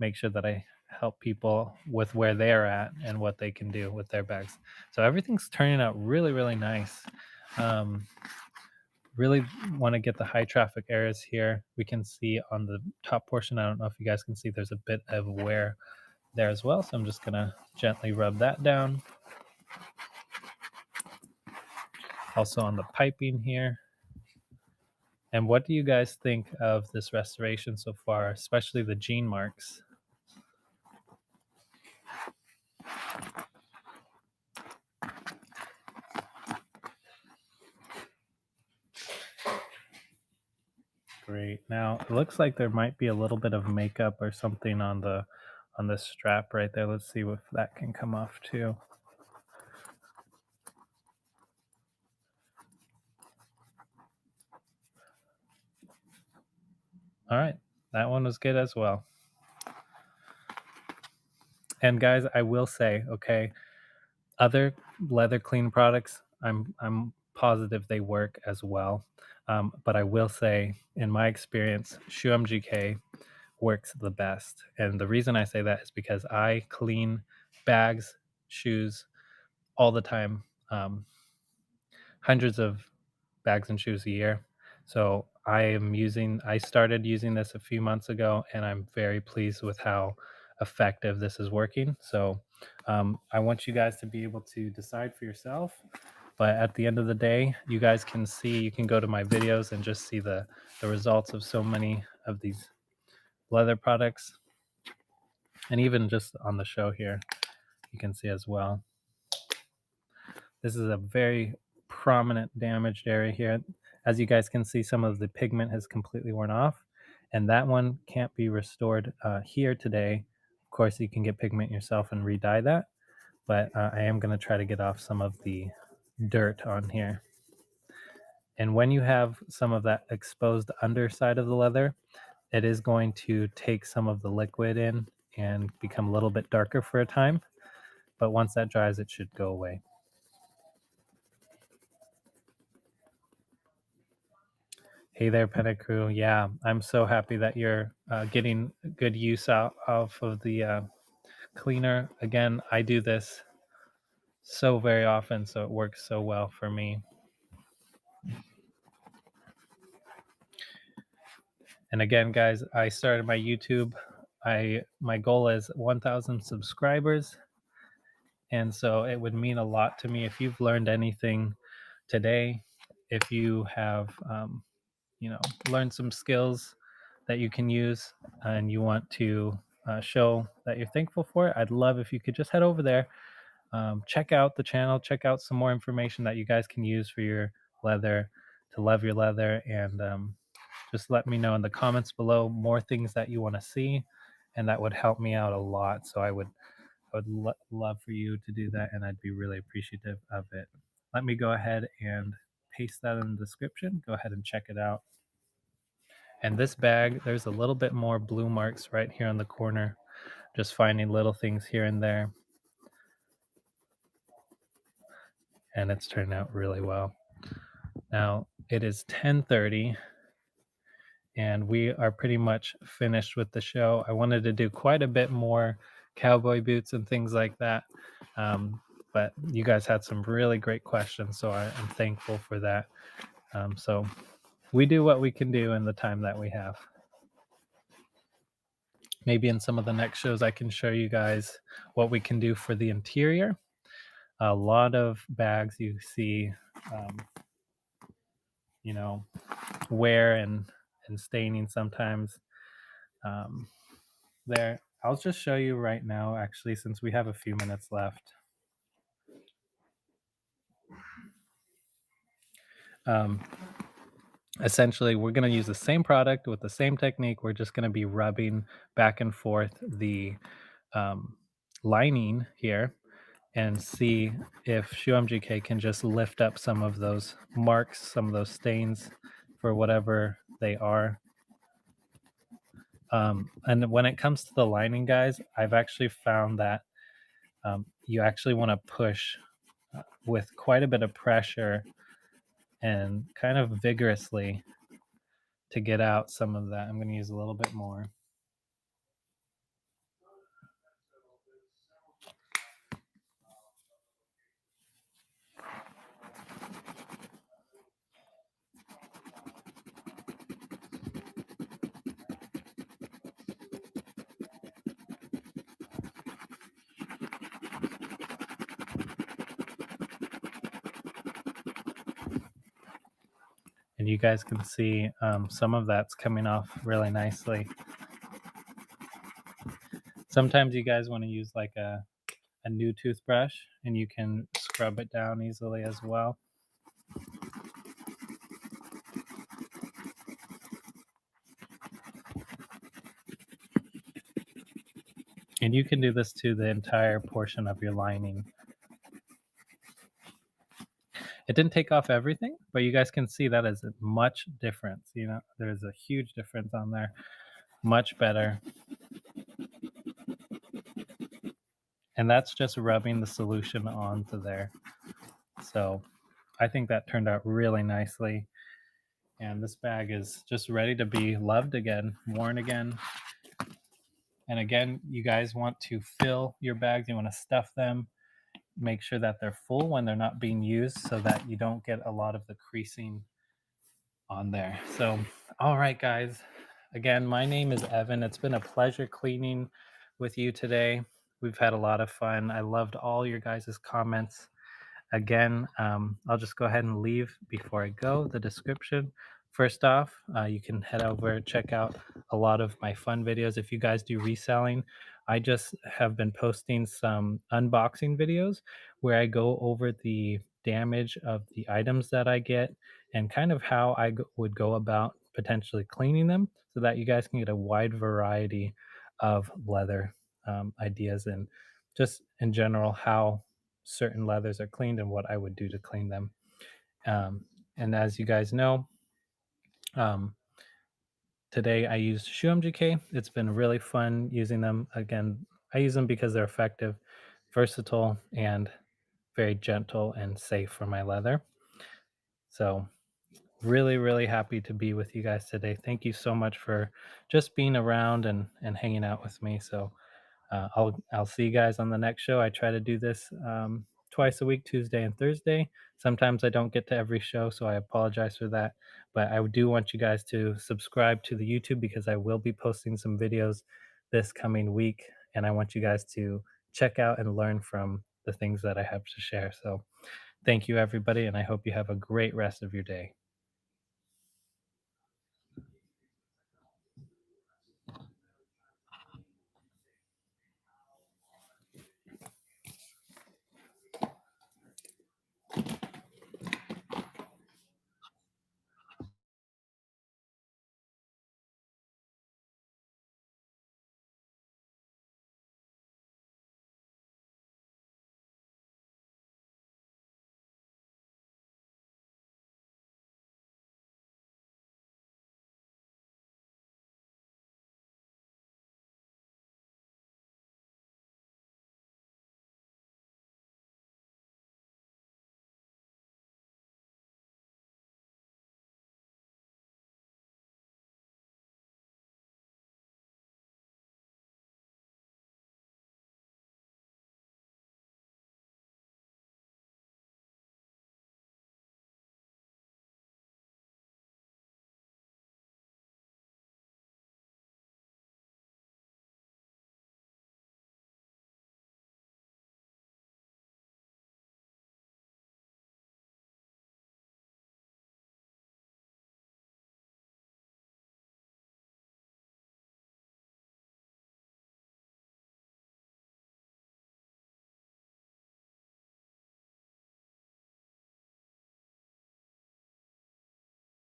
make sure that I help people with where they're at and what they can do with their bags. So everything's turning out really, really nice. Um, really want to get the high traffic areas here. We can see on the top portion, I don't know if you guys can see, there's a bit of wear there as well. So I'm just gonna gently rub that down. Also on the piping here. And what do you guys think of this restoration so far, especially the gene marks? Great. Now it looks like there might be a little bit of makeup or something on the strap right there. Let's see if that can come off too. All right, that one was good as well. And guys, I will say, okay, other leather clean products, I'm positive they work as well. But I will say, in my experience, Shoe MGK works the best. And the reason I say that is because I clean bags, shoes all the time, hundreds of bags and shoes a year. So I started using this a few months ago, and I'm very pleased with how effective this is working. So I want you guys to be able to decide for yourself. But at the end of the day, you guys can see, you can go to my videos and just see the results of so many of these leather products. And even just on the show here, you can see as well. This is a very prominent damaged area here. As you guys can see, some of the pigment has completely worn off, and that one can't be restored here today. Of course, you can get pigment yourself and re-dye that, but I am going to try to get off some of the dirt on here. And when you have some of that exposed underside of the leather, it is going to take some of the liquid in and become a little bit darker for a time. But once that dries, it should go away. Hey there, Panic Crew. Yeah, I'm so happy that you're getting good use out of the cleaner. Again, I do this so very often, so it works so well for me. And again, guys, I started my YouTube. My goal is 1,000 subscribers, and so it would mean a lot to me if you've learned anything today, if you have learned some skills that you can use and you want to show that you're thankful for it. I'd love if you could just head over there, check out the channel, check out some more information that you guys can use for your leather, to love your leather, and just let me know in the comments below more things that you want to see, and that would help me out a lot. So I would love for you to do that, and I'd be really appreciative of it. Let me go ahead and paste that in the description. Go ahead and check it out. And this bag, there's a little bit more blue marks right here on the corner, just finding little things here and there. And it's turned out really well. Now it is 10:30 and we are pretty much finished with the show. I wanted to do quite a bit more cowboy boots and things like that. But you guys had some really great questions, so I'm thankful for that. So we do what we can do in the time that we have. Maybe in some of the next shows, I can show you guys what we can do for the interior. A lot of bags you see, um, wear and staining sometimes. Um, there, I'll just show you right now, actually, since we have a few minutes left. Essentially, we're going to use the same product with the same technique. We're just going to be rubbing back and forth the lining here and see if Shoe MGK can just lift up some of those marks, some of those stains for whatever they are. And when it comes to the lining, guys, I've actually found that you actually want to push with quite a bit of pressure and kind of vigorously to get out some of that. I'm going to use a little bit more. and you guys can see some of that's coming off really nicely. Sometimes you guys want to use like a new toothbrush and you can scrub it down easily as well. And you can do this to the entire portion of your lining. It didn't take off everything, but you guys can see that is a much difference. You know, there's a huge difference on there. Much better. And that's just rubbing the solution onto there. So I think that turned out really nicely. And this bag is just ready to be loved again, worn again. And again, you guys want to fill your bags, you want to stuff them, make sure that they're full when they're not being used so that you don't get a lot of the creasing on there. So, all right, guys. Again, my name is Evan. It's been a pleasure cleaning with you today. We've had a lot of fun. I loved all your guys' comments. Again, I'll just go ahead and leave before I go the description. First off, you can head over, check out a lot of my fun videos. If you guys do reselling, I just have been posting some unboxing videos where I go over the damage of the items that I get and kind of how would go about potentially cleaning them so that you guys can get a wide variety of leather ideas and just in general how certain leathers are cleaned and what I would do to clean them. Um, and as you guys know, um, today I used Shoe MGK. It's been really fun using them. Again, I use them because they're effective, versatile, and very gentle and safe for my leather. So, really, really happy to be with you guys today. Thank you so much for just being around and hanging out with me. So, I'll see you guys on the next show. I try to do this twice a week, Tuesday and Thursday. Sometimes I don't get to every show, so I apologize for that. But I do want you guys to subscribe to the YouTube because I will be posting some videos this coming week, and I want you guys to check out and learn from the things that I have to share. So thank you, everybody, and I hope you have a great rest of your day.